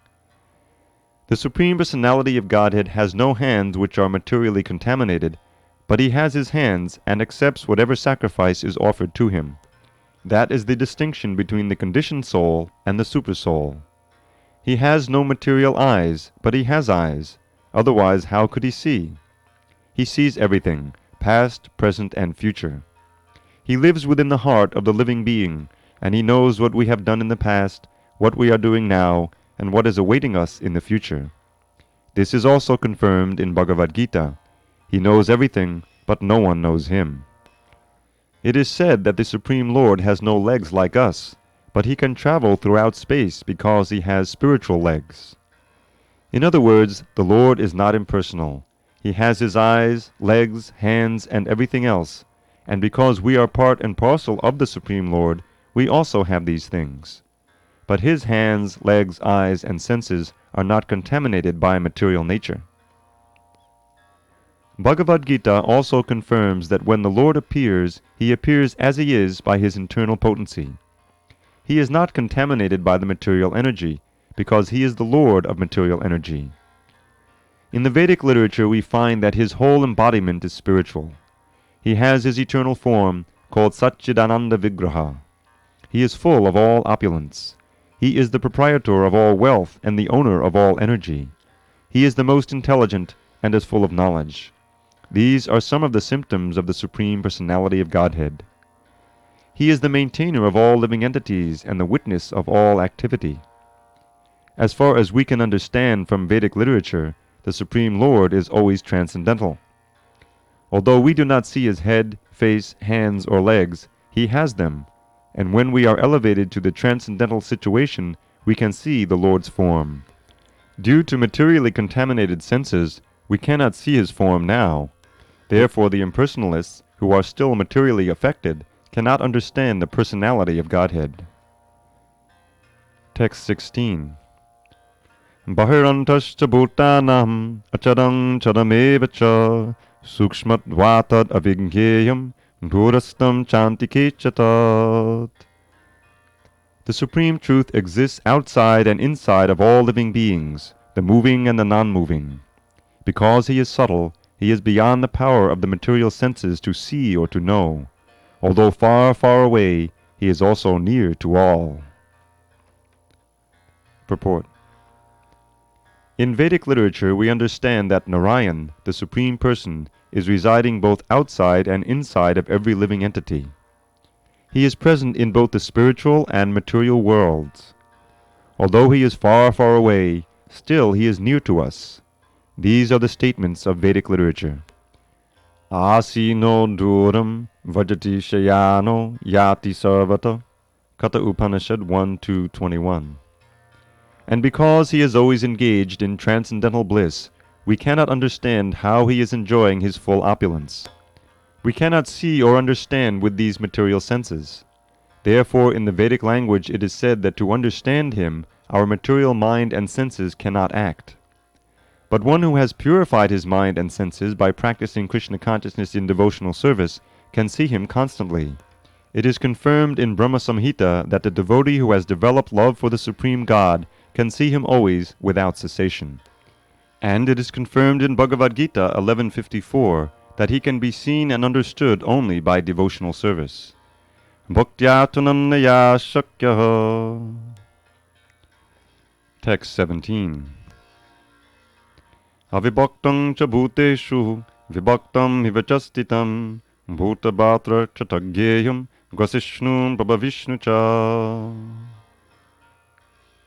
The Supreme Personality of Godhead has no hands which are materially contaminated, but he has his hands and accepts whatever sacrifice is offered to him. That is the distinction between the conditioned soul and the Supersoul. He has no material eyes, but he has eyes. Otherwise, how could he see? He sees everything, past, present, and future. He lives within the heart of the living being, and he knows what we have done in the past, what we are doing now, and what is awaiting us in the future. This is also confirmed in Bhagavad Gita. He knows everything, but no one knows him. It is said that the Supreme Lord has no legs like us, but he can travel throughout space because he has spiritual legs. In other words, the Lord is not impersonal. He has his eyes, legs, hands, and everything else, and because we are part and parcel of the Supreme Lord, we also have these things. But his hands, legs, eyes, and senses are not contaminated by material nature. Bhagavad Gita also confirms that when the Lord appears, he appears as he is by his internal potency. He is not contaminated by the material energy, because he is the Lord of material energy. In the Vedic literature we find that his whole embodiment is spiritual. He has his eternal form, called Satchidananda Vigraha. He is full of all opulence. He is the proprietor of all wealth and the owner of all energy. He is the most intelligent and is full of knowledge. These are some of the symptoms of the Supreme Personality of Godhead. He is the maintainer of all living entities and the witness of all activity. As far as we can understand from Vedic literature, the Supreme Lord is always transcendental. Although we do not see his head, face, hands, or legs, he has them, and when we are elevated to the transcendental situation, we can see the Lord's form. Due to materially contaminated senses, we cannot see his form now. Therefore, the impersonalists, who are still materially affected, cannot understand the personality of Godhead. Text 16. Bahirantascha bhutanam acharang charamevacha sukshmatvatad avigneyam dhurastam chantikechat. The Supreme Truth exists outside and inside of all living beings, the moving and the non-moving. Because he is subtle, he is beyond the power of the material senses to see or to know. Although far, far away, he is also near to all. Purport. In Vedic literature we understand that Narayan, the Supreme Person, is residing both outside and inside of every living entity. He is present in both the spiritual and material worlds. Although he is far, far away, still he is near to us. These are the statements of Vedic literature. Asino duram vajati shayano yati sarvata. Katha Upanishad 1-2-21. And because he is always engaged in transcendental bliss, we cannot understand how he is enjoying his full opulence. We cannot see or understand with these material senses. Therefore, in the Vedic language it is said that to understand him, our material mind and senses cannot act. But one who has purified his mind and senses by practicing Krishna consciousness in devotional service can see him constantly. It is confirmed in Brahma Samhita that the devotee who has developed love for the Supreme God can see him always without cessation. And it is confirmed in Bhagavad Gita 11:54 that he can be seen and understood only by devotional service. Bhaktya tunannaya shakyaha. Text 17. Avibhaktam cha bhuteshu vibhaktam hivachastitam bhutabhatra chatagyeyam gwasishnum prabhavishnu cha.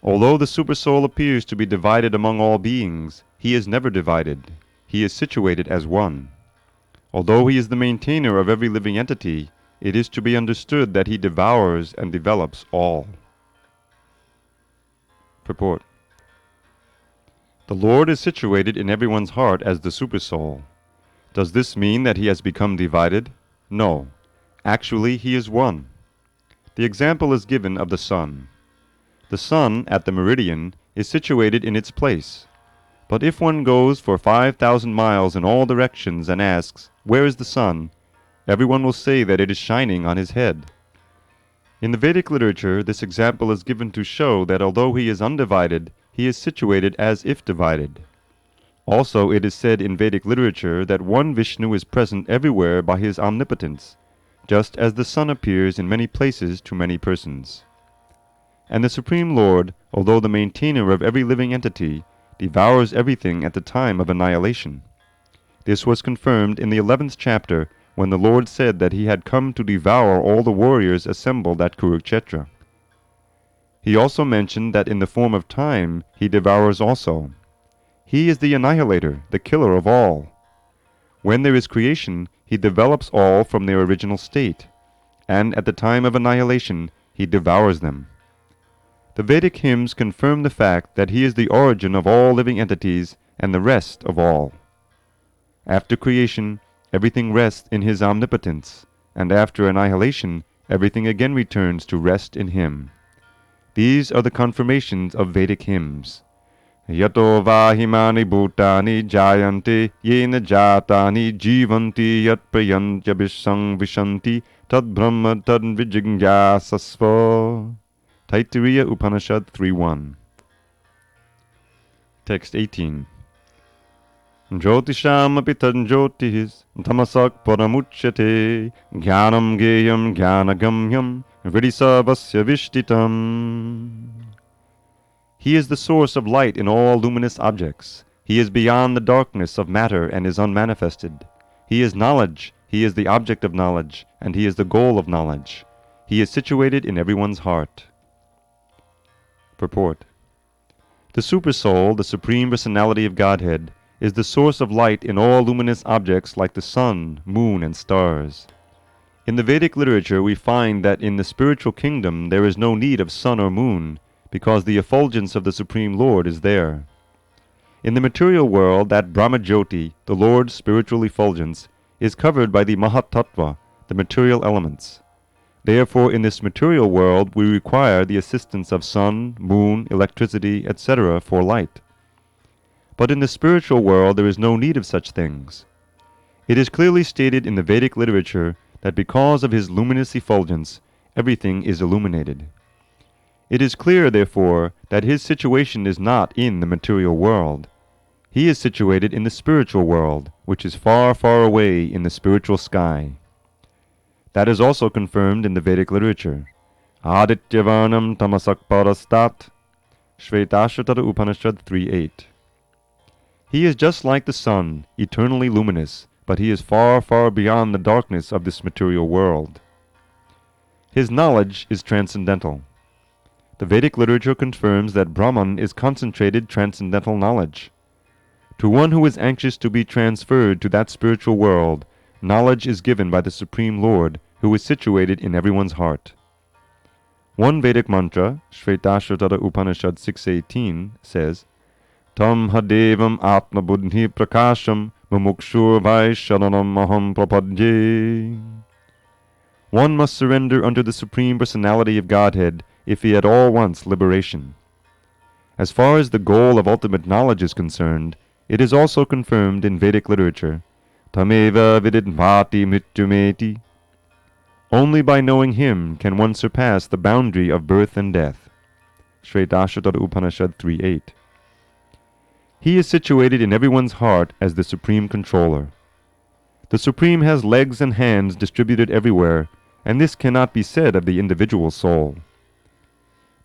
Although the Supersoul appears to be divided among all beings, he is never divided. He is situated as one. Although he is the maintainer of every living entity, it is to be understood that he devours and develops all. Purport. The Lord is situated in everyone's heart as the Supersoul. Does this mean that he has become divided? No. Actually, he is one. The example is given of the sun. The sun, at the meridian, is situated in its place. But if one goes for 5,000 miles in all directions and asks, "Where is the sun?" everyone will say that it is shining on his head. In the Vedic literature, this example is given to show that although he is undivided, he is situated as if divided. Also, it is said in Vedic literature that one Vishnu is present everywhere by his omnipotence, just as the sun appears in many places to many persons. And the Supreme Lord, although the maintainer of every living entity, devours everything at the time of annihilation. This was confirmed in the 11th chapter, when the Lord said that he had come to devour all the warriors assembled at Kurukshetra. He also mentioned that in the form of time he devours also. He is the annihilator, the killer of all. When there is creation, he develops all from their original state, and at the time of annihilation he devours them. The Vedic hymns confirm the fact that he is the origin of all living entities and the rest of all. After creation, everything rests in his omnipotence, and after annihilation, everything again returns to rest in him. These are the confirmations of Vedic hymns. Yato vahimani bhutani jayanti yena jatani jivanti yat prayantya visang vishanti tad brahma tad vijigyasasva. Taittiriya Upanishad 3.1. Text 18. Jyotisham api tanjyotis tamasak paramuchyate jnanam geyam jnanagamyam vidisavasya vishtitam. He is the source of light in all luminous objects. He is beyond the darkness of matter and is unmanifested. He is knowledge, he is the object of knowledge, and he is the goal of knowledge. He is situated in everyone's heart. Purport. The Supersoul, the Supreme Personality of Godhead, is the source of light in all luminous objects like the sun, moon, and stars. In the Vedic literature we find that in the spiritual kingdom there is no need of sun or moon, because the effulgence of the Supreme Lord is there. In the material world, that Brahmajyoti, the Lord's spiritual effulgence, is covered by the Mahatattva, the material elements. Therefore, in this material world, we require the assistance of sun, moon, electricity, etc. for light. But in the spiritual world, there is no need of such things. It is clearly stated in the Vedic literature that because of his luminous effulgence, everything is illuminated. It is clear, therefore, that his situation is not in the material world. He is situated in the spiritual world, which is far, far away in the spiritual sky. That is also confirmed in the Vedic literature. Adityavarnam tamasak parastat, Shvetashvatara Upanishad 3.8. He is just like the sun, eternally luminous, but he is far, far beyond the darkness of this material world. His knowledge is transcendental. The Vedic literature confirms that Brahman is concentrated transcendental knowledge. To one who is anxious to be transferred to that spiritual world, knowledge is given by the Supreme Lord, who is situated in everyone's heart. One Vedic mantra, Shvetashvatara Upanishad 6.18, says, Tam hadevam atma buddhi prakasham mumukshur vaisharanam aham prapadye. One must surrender unto the Supreme Personality of Godhead if he at all wants liberation. As far as the goal of ultimate knowledge is concerned, it is also confirmed in Vedic literature, Tameva vididbhati mrityumeti. Only by knowing him can one surpass the boundary of birth and death. Shvetashvatara Upanishad 3.8. He is situated in everyone's heart as the Supreme Controller. The Supreme has legs and hands distributed everywhere, and this cannot be said of the individual soul.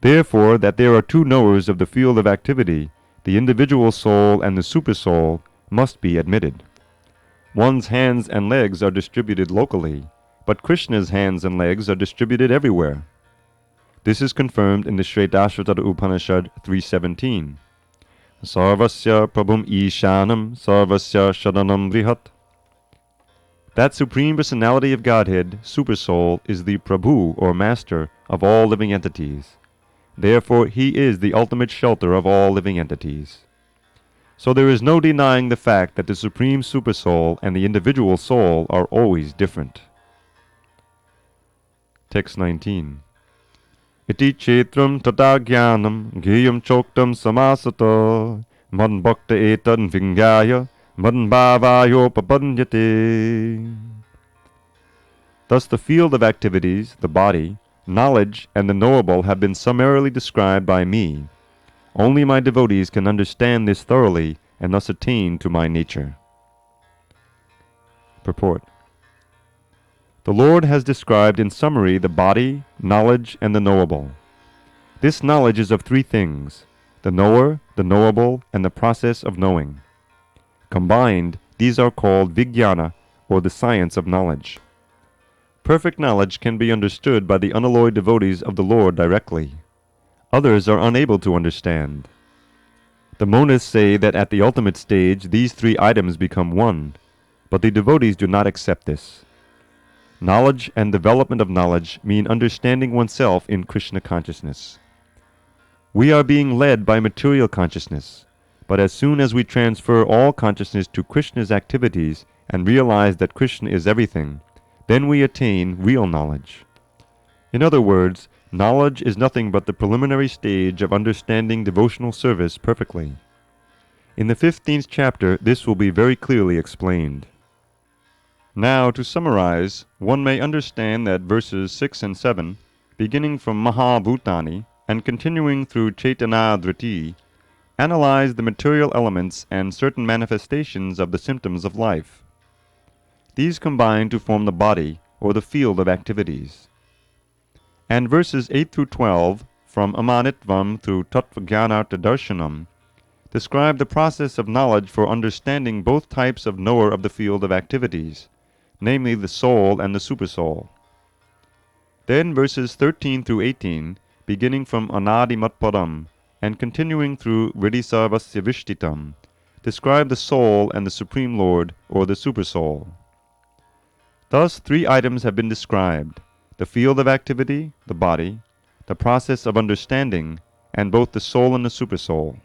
Therefore, that there are two knowers of the field of activity, the individual soul and the supersoul, must be admitted. One's hands and legs are distributed locally, but Krishna's hands and legs are distributed everywhere. This is confirmed in the Shvetashvatara Upanishad 3.17. Sarvasya prabhum ishanam sarvasya shadanam vrihat. That Supreme Personality of Godhead, Supersoul, is the Prabhu or Master of all living entities. Therefore, he is the ultimate shelter of all living entities. So there is no denying the fact that the Supreme Supersoul and the individual soul are always different. Text 19. Iti chetram tata jnanam geyam choktam samasata man bhakta etan vingyaya man bhavayo papanjate. Thus the field of activities, the body, knowledge, and the knowable have been summarily described by me. Only my devotees can understand this thoroughly and thus attain to my nature. Purport. The Lord has described in summary the body, knowledge, and the knowable. This knowledge is of three things: the knower, the knowable, and the process of knowing. Combined, these are called vijnana, or the science of knowledge. Perfect knowledge can be understood by the unalloyed devotees of the Lord directly. Others are unable to understand. The monists say that at the ultimate stage these three items become one, but the devotees do not accept this. Knowledge and development of knowledge mean understanding oneself in Krishna consciousness. We are being led by material consciousness, but as soon as we transfer all consciousness to Krishna's activities and realize that Krishna is everything, then we attain real knowledge. In other words, knowledge is nothing but the preliminary stage of understanding devotional service perfectly. In the 15th chapter, this will be very clearly explained. Now, to summarize, one may understand that verses 6 and 7, beginning from Mahabhutani, and continuing through Chaitanya Dhriti, analyze the material elements and certain manifestations of the symptoms of life. These combine to form the body, or the field of activities. And verses 8 through 12, from Amanitvam through Tattvajnanartha Darshanam, describe the process of knowledge for understanding both types of knower of the field of activities, namely the soul and the supersoul. Then verses 13 through 18, beginning from Anadimatparam and continuing through Vriddhisarvasya Vishtitam, describe the soul and the Supreme Lord, or the supersoul. Thus 3 items have been described: the field of activity, the body, the process of understanding, and both the soul and the supersoul.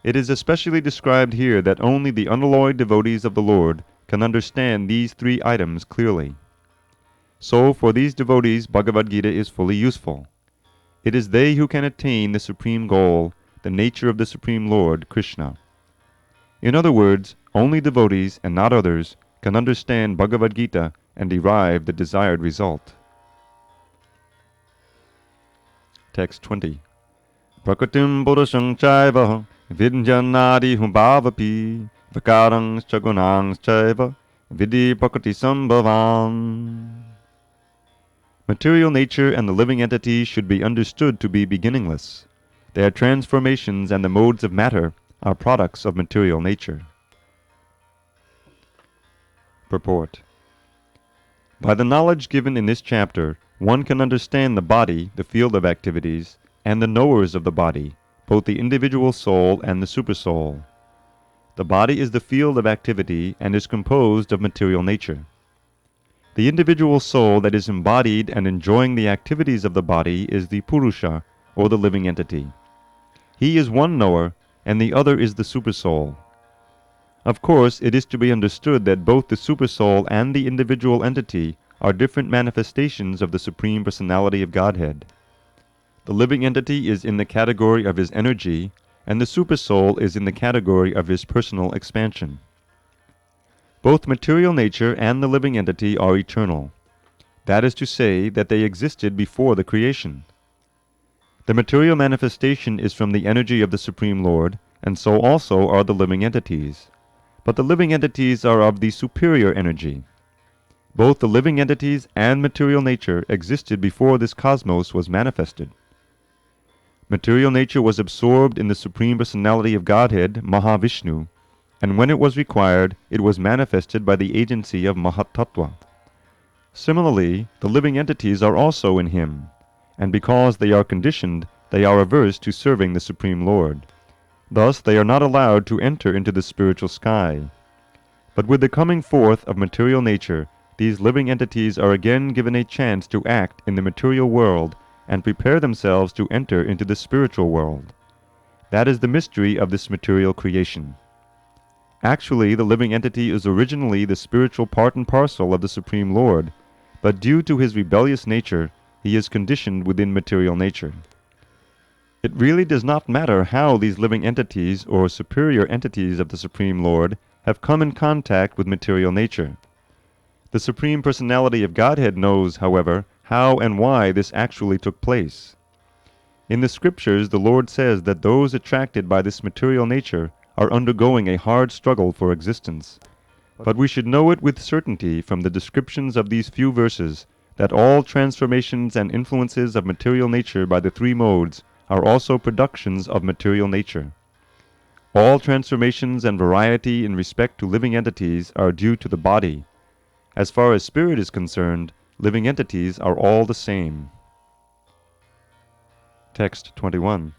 It is especially described here that only the unalloyed devotees of the Lord can understand these 3 items clearly. So for these devotees Bhagavad Gita is fully useful. It is they who can attain the supreme goal, the nature of the Supreme Lord, Krishna. In other words, only devotees and not others can understand Bhagavad Gita and derive the desired result. Text 20. Prakritim purusham chaiva vidyanadi humbhavapi vikarang chagunang chaiva vidi prakriti sambhavam. Material nature and the living entity should be understood to be beginningless. Their transformations and the modes of matter are products of material nature. Purport. By the knowledge given in this chapter, one can understand the body, the field of activities, and the knowers of the body, both the individual soul and the supersoul. The body is the field of activity and is composed of material nature. The individual soul that is embodied and enjoying the activities of the body is the Purusha, or the living entity. He is one knower, and the other is the supersoul. Of course, it is to be understood that both the supersoul and the individual entity are different manifestations of the Supreme Personality of Godhead. The living entity is in the category of his energy, and the supersoul is in the category of his personal expansion. Both material nature and the living entity are eternal. That is to say, that they existed before the creation. The material manifestation is from the energy of the Supreme Lord, and so also are the living entities. But the living entities are of the superior energy. Both the living entities and material nature existed before this cosmos was manifested. Material nature was absorbed in the Supreme Personality of Godhead, Mahavishnu, and when it was required, it was manifested by the agency of Mahatattva. Similarly, the living entities are also in him, and because they are conditioned, they are averse to serving the Supreme Lord. Thus they are not allowed to enter into the spiritual sky. But with the coming forth of material nature, these living entities are again given a chance to act in the material world and prepare themselves to enter into the spiritual world. That is the mystery of this material creation. Actually, the living entity is originally the spiritual part and parcel of the Supreme Lord, but due to his rebellious nature, he is conditioned within material nature. It really does not matter how these living entities or superior entities of the Supreme Lord have come in contact with material nature. The Supreme Personality of Godhead knows, however, how and why this actually took place. In the Scriptures, the Lord says that those attracted by this material nature are undergoing a hard struggle for existence. But we should know it with certainty from the descriptions of these few verses that all transformations and influences of material nature by the 3 modes are also productions of material nature. All transformations and variety in respect to living entities are due to the body. As far as spirit is concerned, living entities are all the same. Text 21.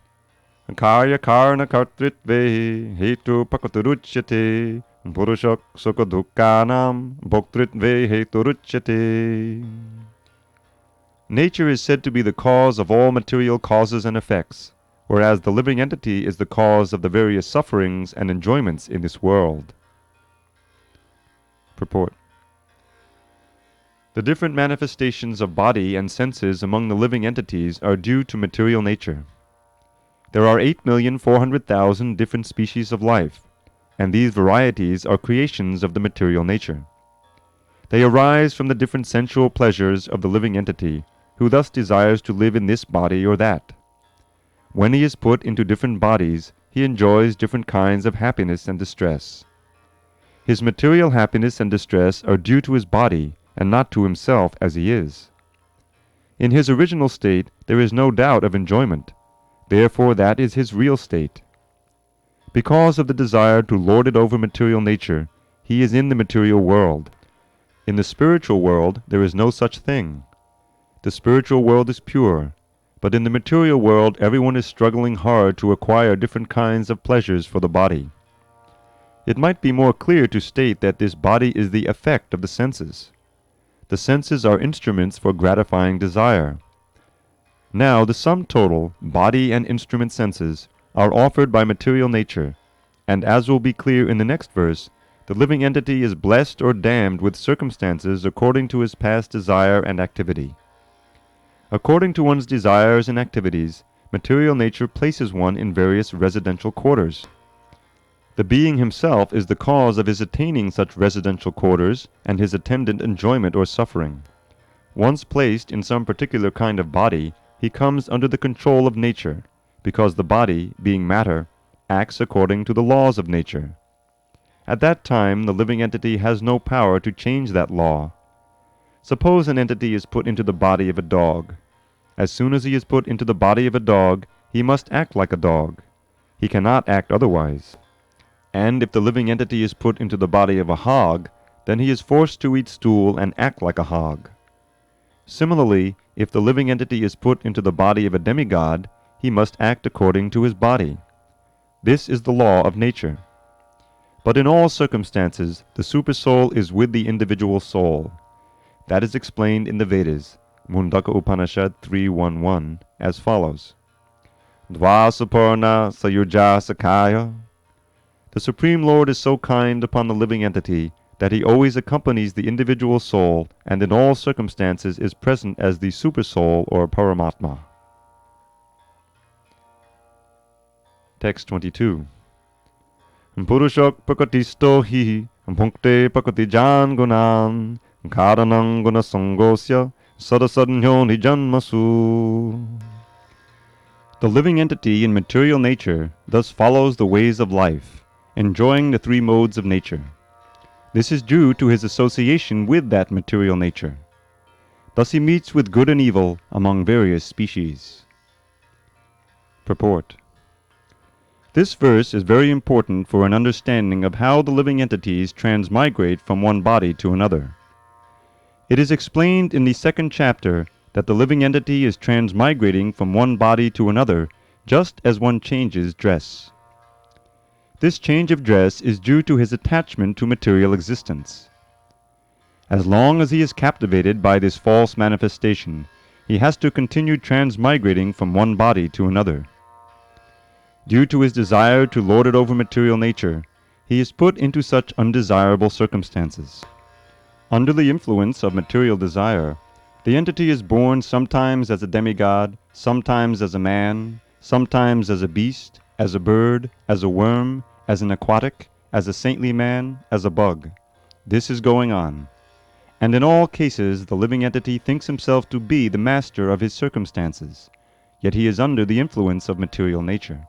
Karya karna kartritve hetu pakaturuchyate purushak sukadukkanam bhoktritve heturuchyate. Nature is said to be the cause of all material causes and effects, whereas the living entity is the cause of the various sufferings and enjoyments in this world. Purport. The different manifestations of body and senses among the living entities are due to material nature. There are 8,400,000 different species of life, and these varieties are creations of the material nature. They arise from the different sensual pleasures of the living entity, who thus desires to live in this body or that. When he is put into different bodies, he enjoys different kinds of happiness and distress. His material happiness and distress are due to his body, and not to himself as he is. In his original state there is no doubt of enjoyment, therefore that is his real state. Because of the desire to lord it over material nature, he is in the material world. In the spiritual world there is no such thing. The spiritual world is pure, but in the material world everyone is struggling hard to acquire different kinds of pleasures for the body. It might be more clear to state that this body is the effect of the senses. The senses are instruments for gratifying desire. Now the sum total, body and instrument senses, are offered by material nature, and as will be clear in the next verse, the living entity is blessed or damned with circumstances according to his past desire and activity. According to one's desires and activities, material nature places one in various residential quarters. The being himself is the cause of his attaining such residential quarters and his attendant enjoyment or suffering. Once placed in some particular kind of body, he comes under the control of nature, because the body, being matter, acts according to the laws of nature. At that time, the living entity has no power to change that law. Suppose an entity is put into the body of a dog. As soon as he is put into the body of a dog, he must act like a dog. He cannot act otherwise. And if the living entity is put into the body of a hog, then he is forced to eat stool and act like a hog. Similarly, if the living entity is put into the body of a demigod, he must act according to his body. This is the law of nature. But in all circumstances, the supersoul is with the individual soul. That is explained in the Vedas, Mundaka Upanishad 3.1.1, as follows. Dva Supurna Sayurja Sakaya. The Supreme Lord is so kind upon the living entity that he always accompanies the individual soul and in all circumstances is present as the Supersoul or Paramatma. Text 22. Purushok prakatisto hi bhunkte prakatijan gunan karanang gunasangosya sadasadnyo nijanmasu. The living entity in material nature thus follows the ways of life, enjoying the three modes of nature. This is due to his association with that material nature. Thus he meets with good and evil among various species. Purport. This verse is very important for an understanding of how the living entities transmigrate from one body to another. It is explained in the second chapter that the living entity is transmigrating from one body to another just as one changes dress. This change of dress is due to his attachment to material existence. As long as he is captivated by this false manifestation, he has to continue transmigrating from one body to another. Due to his desire to lord it over material nature, he is put into such undesirable circumstances. Under the influence of material desire, the entity is born sometimes as a demigod, sometimes as a man, sometimes as a beast, as a bird, as a worm, as an aquatic, as a saintly man, as a bug. This is going on. And in all cases the living entity thinks himself to be the master of his circumstances, yet he is under the influence of material nature.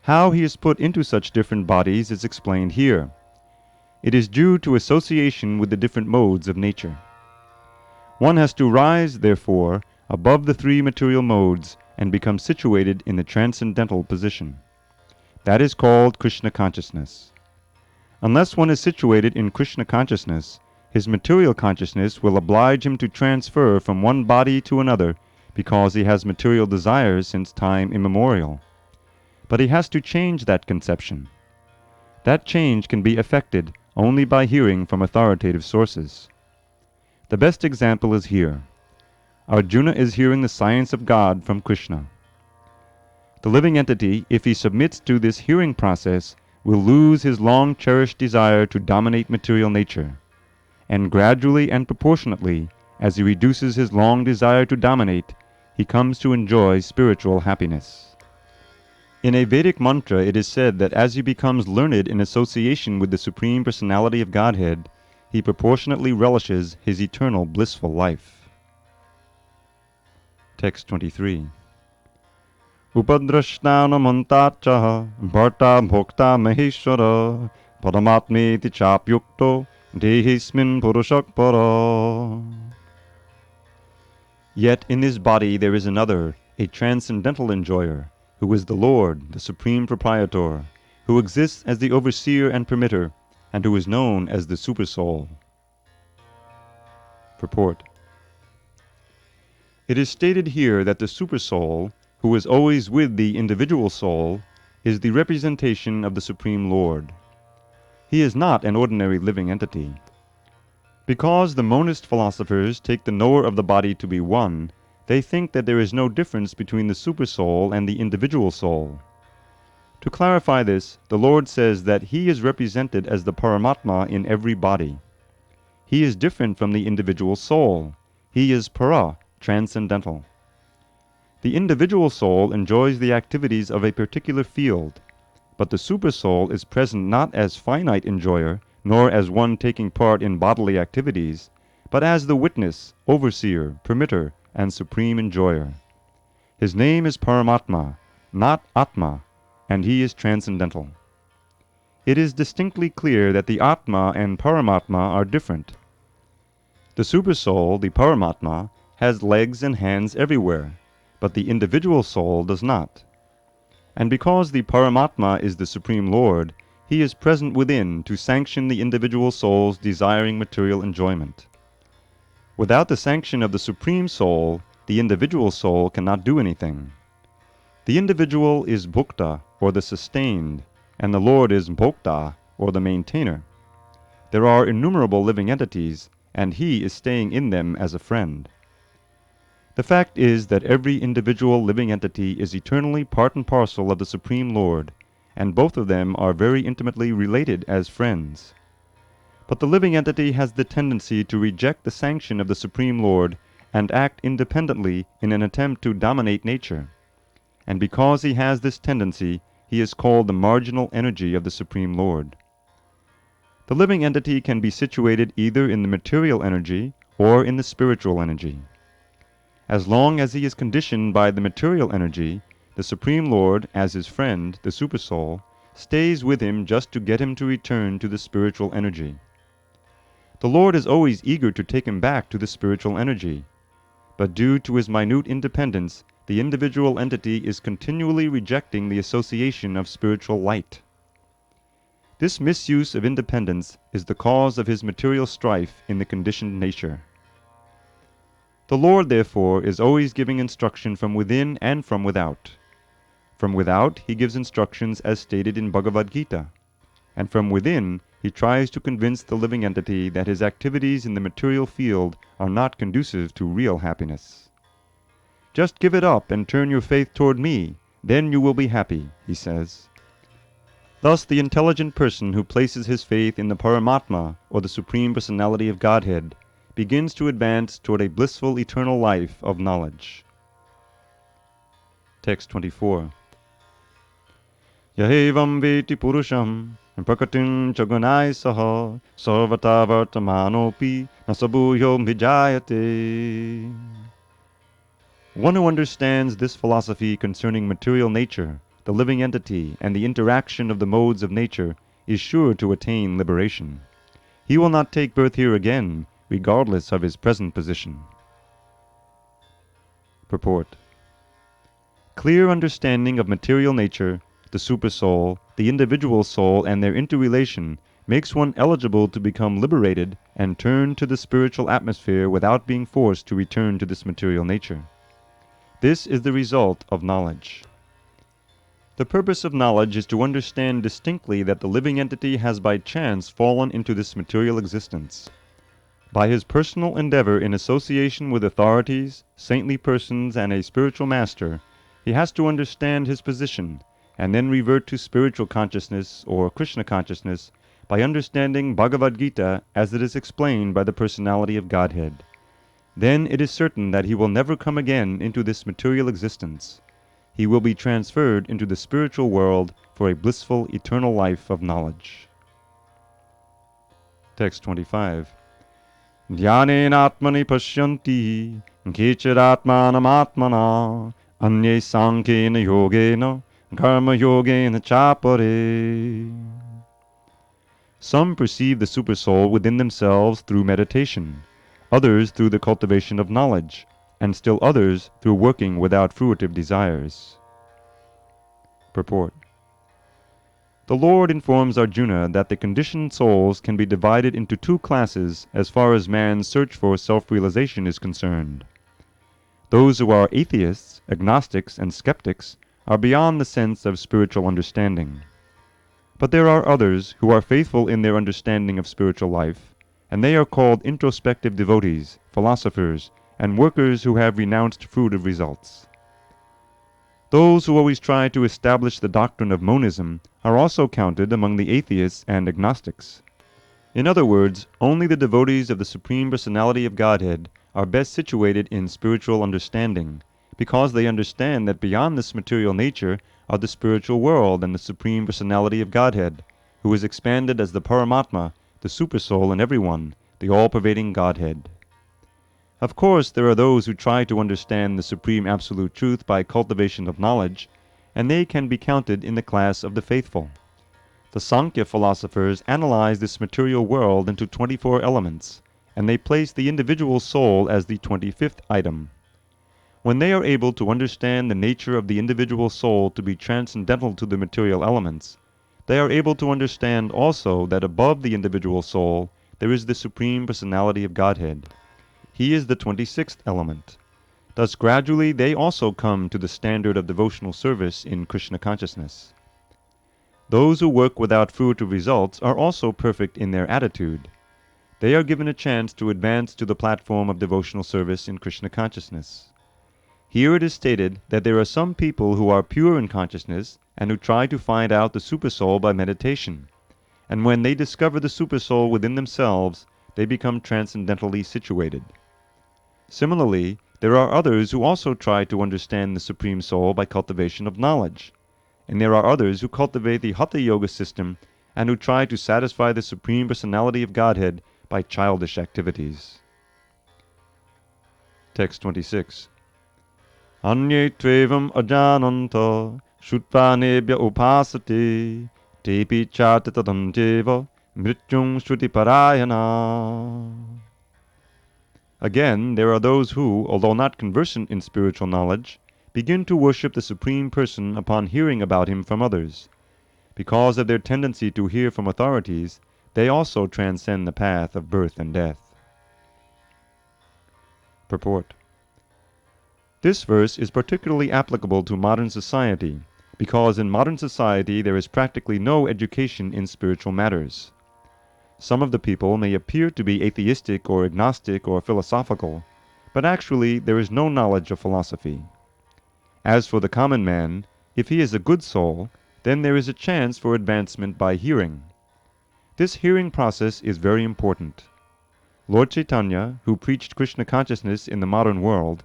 How he is put into such different bodies is explained here. It is due to association with the different modes of nature. One has to rise, therefore, above the three material modes and become situated in the transcendental position. That is called Krishna consciousness. Unless one is situated in Krishna consciousness, his material consciousness will oblige him to transfer from one body to another because he has material desires since time immemorial. But he has to change that conception. That change can be effected only by hearing from authoritative sources. The best example is here. Arjuna is hearing the science of God from Krishna. The living entity, if he submits to this hearing process, will lose his long-cherished desire to dominate material nature, and gradually and proportionately, as he reduces his long desire to dominate, he comes to enjoy spiritual happiness. In a Vedic mantra it is said that as he becomes learned in association with the Supreme Personality of Godhead, he proportionately relishes his eternal blissful life. Text 23. Upadrashtana mantacha bharta bhokta maheshwara paramatmeti chapyukto dehismin purushak para. Yet in this body there is another, a transcendental enjoyer, who is the Lord, the Supreme Proprietor, who exists as the overseer and permitter, and who is known as the Supersoul. Purport. It is stated here that the Supersoul, who is always with the individual soul, is the representation of the Supreme Lord. He is not an ordinary living entity. Because the monist philosophers take the knower of the body to be one, they think that there is no difference between the Supersoul and the individual soul. To clarify this, the Lord says that He is represented as the Paramatma in every body. He is different from the individual soul. He is para, transcendental. The individual soul enjoys the activities of a particular field, but the Supersoul is present not as finite enjoyer, nor as one taking part in bodily activities, but as the witness, overseer, permitter, and supreme enjoyer. His name is Paramatma, not Atma, and he is transcendental. It is distinctly clear that the Atma and Paramatma are different. The Supersoul, the Paramatma, has legs and hands everywhere, but the individual soul does not. And because the Paramatma is the Supreme Lord, He is present within to sanction the individual soul's desiring material enjoyment. Without the sanction of the Supreme Soul, the individual soul cannot do anything. The individual is bhukta, or the sustained, and the Lord is bhokta, or the maintainer. There are innumerable living entities, and He is staying in them as a friend. The fact is that every individual living entity is eternally part and parcel of the Supreme Lord, and both of them are very intimately related as friends. But the living entity has the tendency to reject the sanction of the Supreme Lord and act independently in an attempt to dominate nature. And because he has this tendency, he is called the marginal energy of the Supreme Lord. The living entity can be situated either in the material energy or in the spiritual energy. As long as he is conditioned by the material energy, the Supreme Lord, as his friend, the Supersoul, stays with him just to get him to return to the spiritual energy. The Lord is always eager to take him back to the spiritual energy, but due to his minute independence, the individual entity is continually rejecting the association of spiritual light. This misuse of independence is the cause of his material strife in the conditioned nature. The Lord, therefore, is always giving instruction from within and from without. From without, he gives instructions as stated in Bhagavad Gita, and from within, he tries to convince the living entity that his activities in the material field are not conducive to real happiness. Just give it up and turn your faith toward me, then you will be happy, he says. Thus, the intelligent person who places his faith in the Paramatma, or the Supreme Personality of Godhead, begins to advance toward a blissful eternal life of knowledge. Text 24. Yahevam veti purusham prakatim chagunai saha sarvata vartamanopi nasabhuyo vijayate. One who understands this philosophy concerning material nature, the living entity, and the interaction of the modes of nature is sure to attain liberation. He will not take birth here again, regardless of his present position. Purport. Clear understanding of material nature, the Supersoul, the individual soul, and their interrelation makes one eligible to become liberated and turn to the spiritual atmosphere without being forced to return to this material nature. This is the result of knowledge. The purpose of knowledge is to understand distinctly that the living entity has by chance fallen into this material existence. By his personal endeavor in association with authorities, saintly persons, and a spiritual master, he has to understand his position, and then revert to spiritual consciousness or Krishna consciousness by understanding Bhagavad Gita as it is explained by the Personality of Godhead. Then it is certain that he will never come again into this material existence. He will be transferred into the spiritual world for a blissful eternal life of knowledge. Text 25. Dhyanena atmani pashyanti Kichiratmanam anye sankhena yogena karma yogena chapare. Some perceive the Supersoul within themselves through meditation, others through the cultivation of knowledge, and still others through working without fruitive desires. Purport. The Lord informs Arjuna that the conditioned souls can be divided into two classes as far as man's search for self-realization is concerned. Those who are atheists, agnostics, and skeptics are beyond the sense of spiritual understanding. But there are others who are faithful in their understanding of spiritual life, and they are called introspective devotees, philosophers, and workers who have renounced fruitive results. Those who always try to establish the doctrine of monism are also counted among the atheists and agnostics. In other words, only the devotees of the Supreme Personality of Godhead are best situated in spiritual understanding, because they understand that beyond this material nature are the spiritual world and the Supreme Personality of Godhead, who is expanded as the Paramatma, the Supersoul in everyone, the all-pervading Godhead. Of course, there are those who try to understand the Supreme Absolute Truth by cultivation of knowledge, and they can be counted in the class of the faithful. The Sankhya philosophers analyze this material world into 24 elements, and they place the individual soul as the 25th item. When they are able to understand the nature of the individual soul to be transcendental to the material elements, they are able to understand also that above the individual soul there is the Supreme Personality of Godhead. He is the 26th element. Thus gradually they also come to the standard of devotional service in Krishna consciousness. Those who work without fruitive results are also perfect in their attitude. They are given a chance to advance to the platform of devotional service in Krishna consciousness. Here it is stated that there are some people who are pure in consciousness and who try to find out the Supersoul by meditation, and when they discover the Supersoul within themselves, they become transcendentally situated. Similarly, there are others who also try to understand the Supreme Soul by cultivation of knowledge, and there are others who cultivate the Hatha Yoga system and who try to satisfy the Supreme Personality of Godhead by childish activities. Text 26. Anye tvevam ajananta shutvanebhya upasate tepi chatatatam jeva mrityung shruti parayana. Again, there are those who, although not conversant in spiritual knowledge, begin to worship the Supreme Person upon hearing about Him from others. Because of their tendency to hear from authorities, they also transcend the path of birth and death. Purport. This verse is particularly applicable to modern society, because in modern society there is practically no education in spiritual matters. Some of the people may appear to be atheistic or agnostic or philosophical, but actually there is no knowledge of philosophy. As for the common man, if he is a good soul, then there is a chance for advancement by hearing. This hearing process is very important. Lord Chaitanya, who preached Krishna consciousness in the modern world,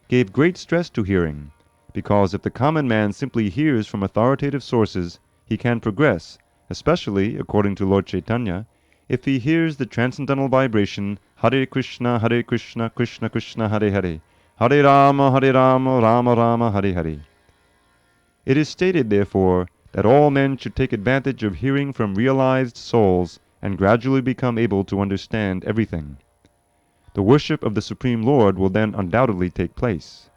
gave great stress to hearing, because if the common man simply hears from authoritative sources, he can progress, especially, according to Lord Chaitanya, if he hears the transcendental vibration Hare Krishna, Krishna Krishna, Hare Hare, Hare Rama, Rama Rama, Hare Hare. It is stated, therefore, that all men should take advantage of hearing from realized souls and gradually become able to understand everything. The worship of the Supreme Lord will then undoubtedly take place.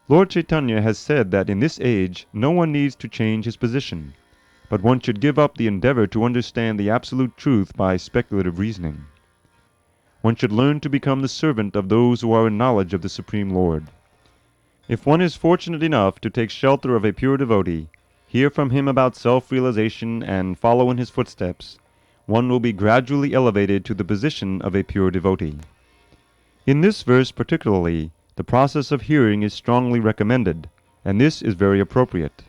Lord Chaitanya has said that in this age no one needs to change his position, but one should give up the endeavor to understand the absolute truth by speculative reasoning. One should learn to become the servant of those who are in knowledge of the Supreme Lord. If one is fortunate enough to take shelter of a pure devotee, hear from him about self-realization and follow in his footsteps, one will be gradually elevated to the position of a pure devotee. In this verse particularly, the process of hearing is strongly recommended, and this is very appropriate.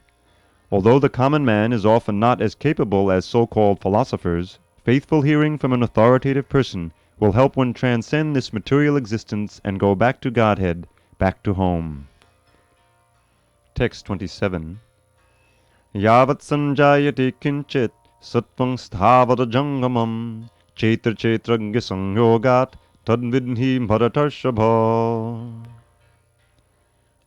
Although the common man is often not as capable as so-called philosophers, faithful hearing from an authoritative person will help one transcend this material existence and go back to Godhead, back to home. Text 27. Yavat sanjayate kinchit satvang sthavara jangamam chetra chetragya sanyogat tadvidhi bharatarshava.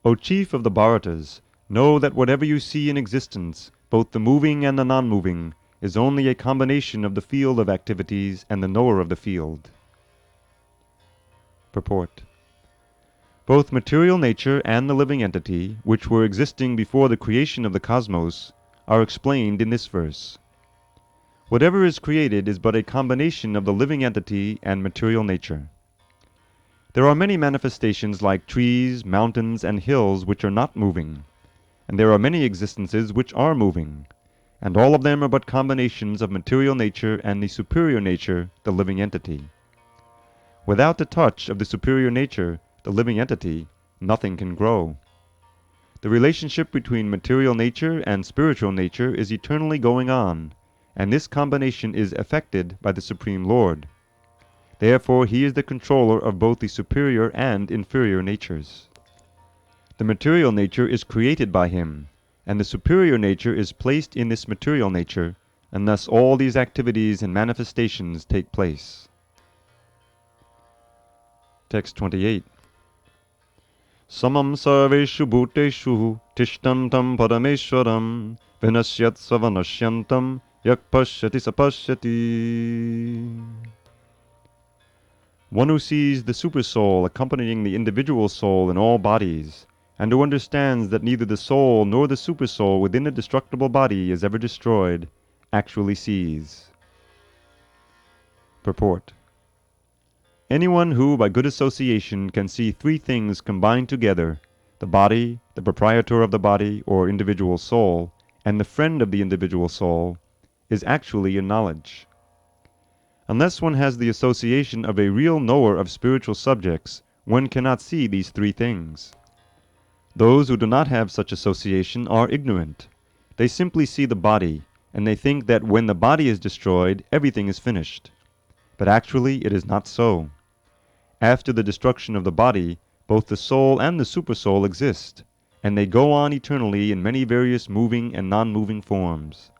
O chief of the Bharatas, know that whatever you see in existence, both the moving and the non-moving, is only a combination of the field of activities and the knower of the field. Purport. Both material nature and the living entity, which were existing before the creation of the cosmos, are explained in this verse. Whatever is created is but a combination of the living entity and material nature. There are many manifestations like trees, mountains, and hills which are not moving, and there are many existences which are moving, and all of them are but combinations of material nature and the superior nature, the living entity. Without the touch of the superior nature, the living entity, nothing can grow. The relationship between material nature and spiritual nature is eternally going on, and this combination is effected by the Supreme Lord. Therefore he is the controller of both the superior and inferior natures. The material nature is created by him, and the superior nature is placed in this material nature, and thus all these activities and manifestations take place. Text 28. Samam sarveshu bhuteshu tishtantam parameshwaram vinasyat savanashyantam yak pashyati sapashyati. One who sees the Supersoul accompanying the individual soul in all bodies, and who understands that neither the soul nor the Supersoul within the destructible body is ever destroyed, actually sees. Purport. Anyone who, by good association, can see three things combined together, the body, the proprietor of the body or individual soul, and the friend of the individual soul, is actually in knowledge. Unless one has the association of a real knower of spiritual subjects, one cannot see these three things. Those who do not have such association are ignorant. They simply see the body, and they think that when the body is destroyed, everything is finished. But actually it is not so. After the destruction of the body, both the soul and the supersoul exist, and they go on eternally in many various moving and non-moving forms.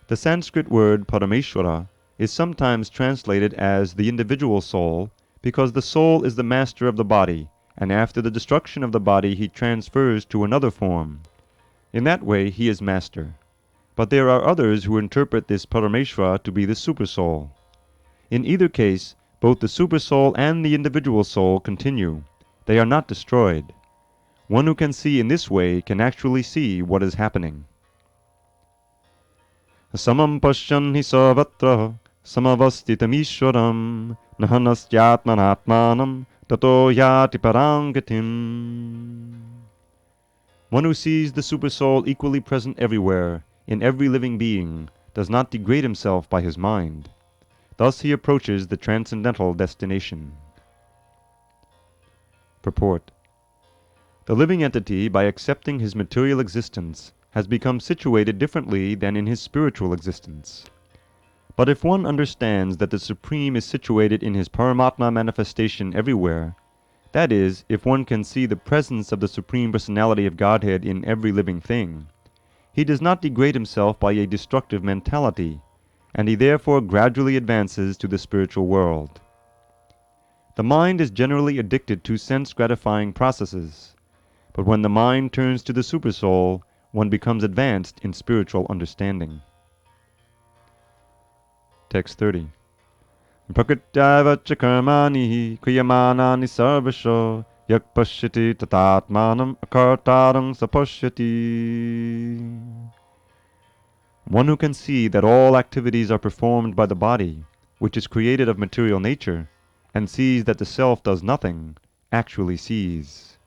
The Sanskrit word Parameshwara is sometimes translated as the individual soul, because the soul is the master of the body, and after the destruction of the body he transfers to another form. In that way he is master. But there are others who interpret this Parameshwara to be the supersoul. In either case, both the supersoul and the individual soul continue. They are not destroyed. One who can see in this way can actually see what is happening. Samam pashyan hi sarvatra samavasthitamishwaram nahanastyatmanatmanam tato yati parangatim. One who sees the Supersoul equally present everywhere, in every living being, does not degrade himself by his mind. Thus he approaches the transcendental destination. Purport. The living entity, by accepting his material existence, has become situated differently than in his spiritual existence. But if one understands that the Supreme is situated in his Paramatma manifestation everywhere, that is, if one can see the presence of the Supreme Personality of Godhead in every living thing, he does not degrade himself by a destructive mentality, and he therefore gradually advances to the spiritual world. The mind is generally addicted to sense-gratifying processes, but when the mind turns to the Supersoul, one becomes advanced in spiritual understanding. Text 30. Prakrtyavacha karmani kriyamanani sarvasho yak pashyati tatatmanam akartarang sapashyati. One who can see that all activities are performed by the body, which is created of material nature, and sees that the self does nothing, actually sees.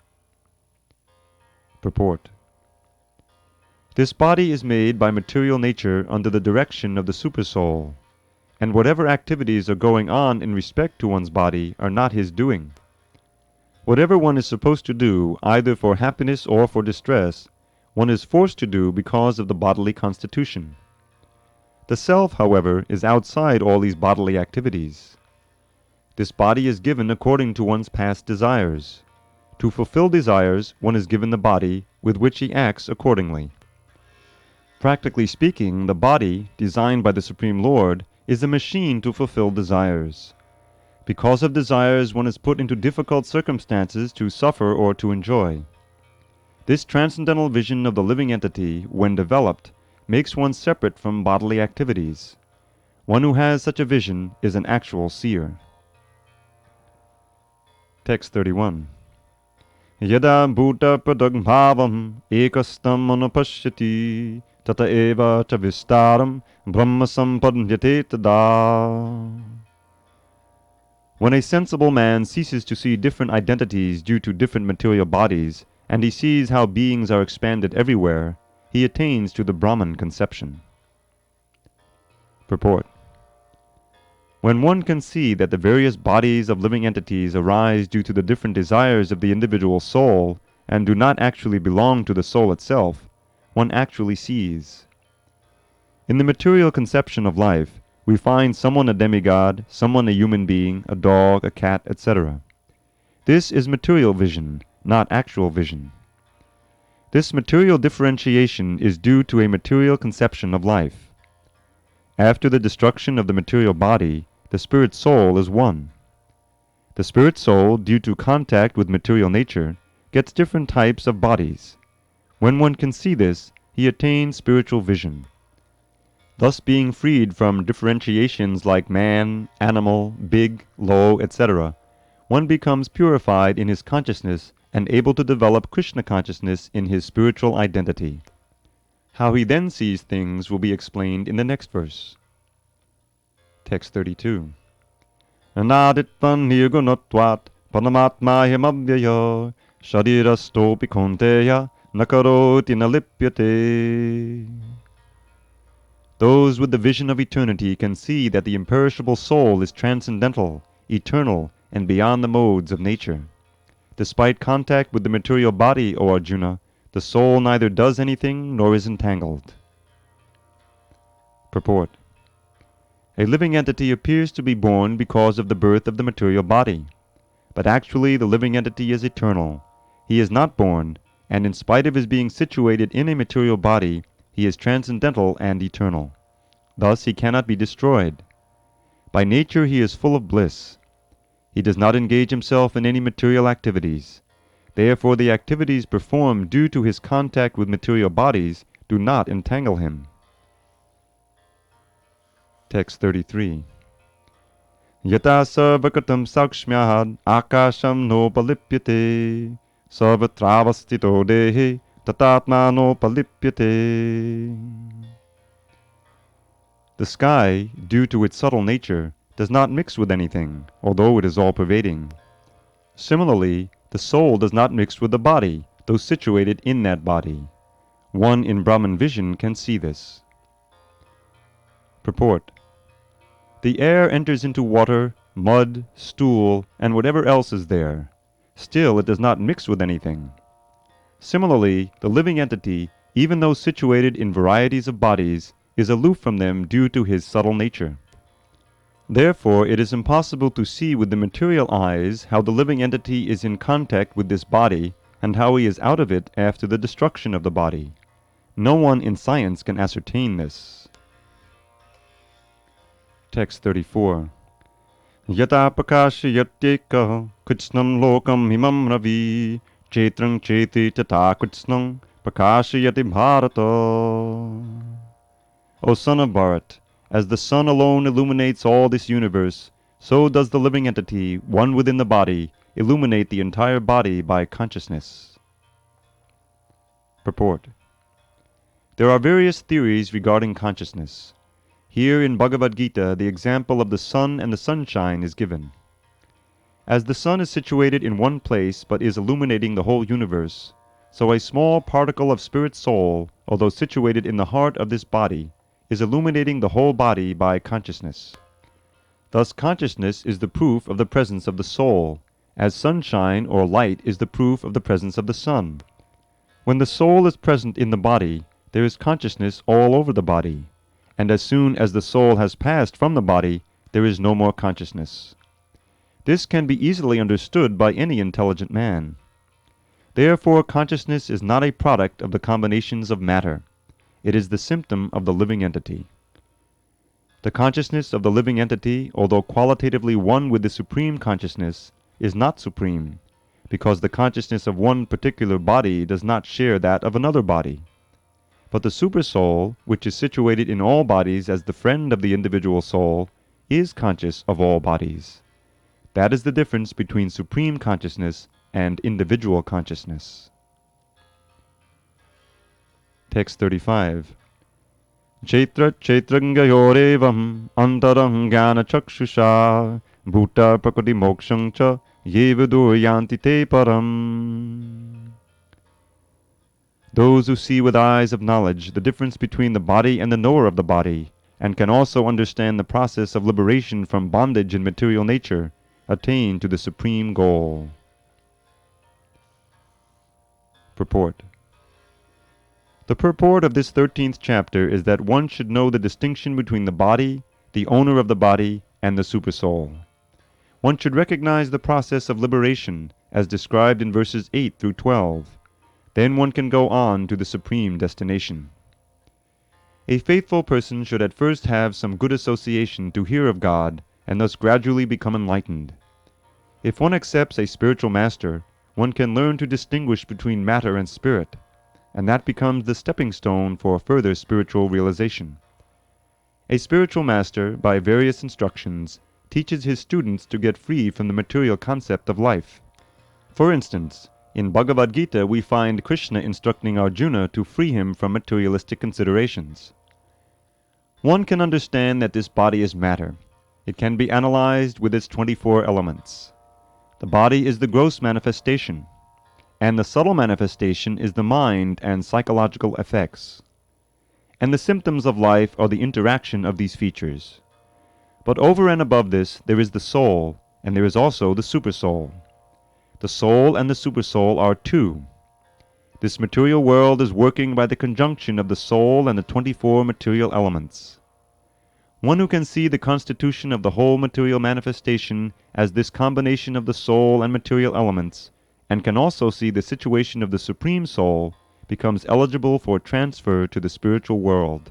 Purport. This body is made by material nature under the direction of the Supersoul, and whatever activities are going on in respect to one's body are not his doing. Whatever one is supposed to do, either for happiness or for distress, one is forced to do because of the bodily constitution. The self, however, is outside all these bodily activities. This body is given according to one's past desires. To fulfill desires, one is given the body, with which he acts accordingly. Practically speaking, the body, designed by the Supreme Lord, is a machine to fulfill desires. Because of desires, one is put into difficult circumstances to suffer or to enjoy. This transcendental vision of the living entity, when developed, makes one separate from bodily activities. One who has such a vision is an actual seer. Text 31. Yada bhuta pradagmbhavam ekastam anupashyati tata eva cha vistaram brahma sampadhyate tada. When a sensible man ceases to see different identities due to different material bodies, and he sees how beings are expanded everywhere, he attains to the Brahman conception. Purport. When one can see that the various bodies of living entities arise due to the different desires of the individual soul and do not actually belong to the soul itself, one actually sees. In the material conception of life, we find someone a demigod, someone a human being, a dog, a cat, etc. This is material vision, not actual vision. This material differentiation is due to a material conception of life. After the destruction of the material body, the spirit soul is one. The spirit soul, due to contact with material nature, gets different types of bodies. When one can see this, he attains spiritual vision. Thus being freed from differentiations like man, animal, big, low, etc., one becomes purified in his consciousness and able to develop Krishna consciousness in his spiritual identity. How he then sees things will be explained in the next verse. Text 32. Anaditvan nirgunatvat panamatma himabhyaya sharirastopi konteya nakaroti nalipyate. Those with the vision of eternity can see that the imperishable soul is transcendental, eternal, and beyond the modes of nature. Despite contact with the material body, O Arjuna, the soul neither does anything nor is entangled. Purport. A living entity appears to be born because of the birth of the material body. But actually the living entity is eternal. He is not born, and in spite of his being situated in a material body, he is transcendental and eternal. Thus he cannot be destroyed. By nature he is full of bliss. He does not engage himself in any material activities. Therefore the activities performed due to his contact with material bodies do not entangle him. Text 33. Yata sarvakatam sakshmyad akasham no palipyate sarvatravastito dehe tatatma no palipyate. The sky, due to its subtle nature, does not mix with anything, although it is all-pervading. Similarly, the soul does not mix with the body, though situated in that body. One in Brahman vision can see this. Purport. The air enters into water, mud, stool, and whatever else is there. Still, it does not mix with anything. Similarly, the living entity, even though situated in varieties of bodies, is aloof from them due to his subtle nature. Therefore, it is impossible to see with the material eyes how the living entity is in contact with this body and how he is out of it after the destruction of the body. No one in science can ascertain this. Text 34. Yata prakashayatyeka kritsnam lokam himam ravi chetrang cheti tata kritsnam prakashayati bharata. O son of Bharat, as the sun alone illuminates all this universe, so does the living entity, one within the body, illuminate the entire body by consciousness. Purport. There are various theories regarding consciousness. Here in Bhagavad Gita, the example of the sun and the sunshine is given. As the sun is situated in one place but is illuminating the whole universe, so a small particle of spirit soul, although situated in the heart of this body, is illuminating the whole body by consciousness. Thus consciousness is the proof of the presence of the soul, as sunshine or light is the proof of the presence of the sun. When the soul is present in the body, there is consciousness all over the body, and as soon as the soul has passed from the body, there is no more consciousness. This can be easily understood by any intelligent man. Therefore, consciousness is not a product of the combinations of matter. It is the symptom of the living entity. The consciousness of the living entity, although qualitatively one with the Supreme Consciousness, is not supreme, because the consciousness of one particular body does not share that of another body. But the Supersoul, which is situated in all bodies as the friend of the individual soul, is conscious of all bodies. That is the difference between supreme consciousness and individual consciousness. Text 35. Chaitra chaitrangayorevam antaram jnana chakshusha bhuta prakriti mokshang cha ye vidur yanti te param. Those who see with eyes of knowledge the difference between the body and the knower of the body, and can also understand the process of liberation from bondage in material nature, attain to the supreme goal. Purport. The purport of this 13th chapter is that one should know the distinction between the body, the owner of the body, and the Supersoul. One should recognize the process of liberation as described in verses 8 through 12. Then one can go on to the supreme destination. A faithful person should at first have some good association to hear of God, and thus gradually become enlightened. If one accepts a spiritual master, one can learn to distinguish between matter and spirit, and that becomes the stepping stone for further spiritual realization. A spiritual master, by various instructions, teaches his students to get free from the material concept of life. For instance, in Bhagavad Gita we find Krishna instructing Arjuna to free him from materialistic considerations. One can understand that this body is matter. It can be analyzed with its 24 elements. The body is the gross manifestation, and the subtle manifestation is the mind and psychological effects. And the symptoms of life are the interaction of these features. But over and above this, there is the soul, and there is also the Supersoul. The soul and the Supersoul are two. This material world is working by the conjunction of the soul and the 24 material elements. One who can see the constitution of the whole material manifestation as this combination of the soul and material elements, and can also see the situation of the Supreme Soul, becomes eligible for transfer to the spiritual world.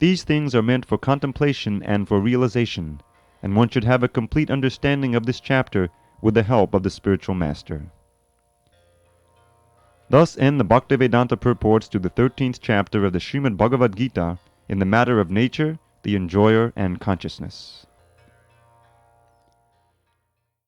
These things are meant for contemplation and for realization, and one should have a complete understanding of this chapter with the help of the spiritual master. Thus end the Bhaktivedanta purports to the 13th chapter of the Srimad Bhagavad Gita in the matter of nature, the enjoyer, and consciousness.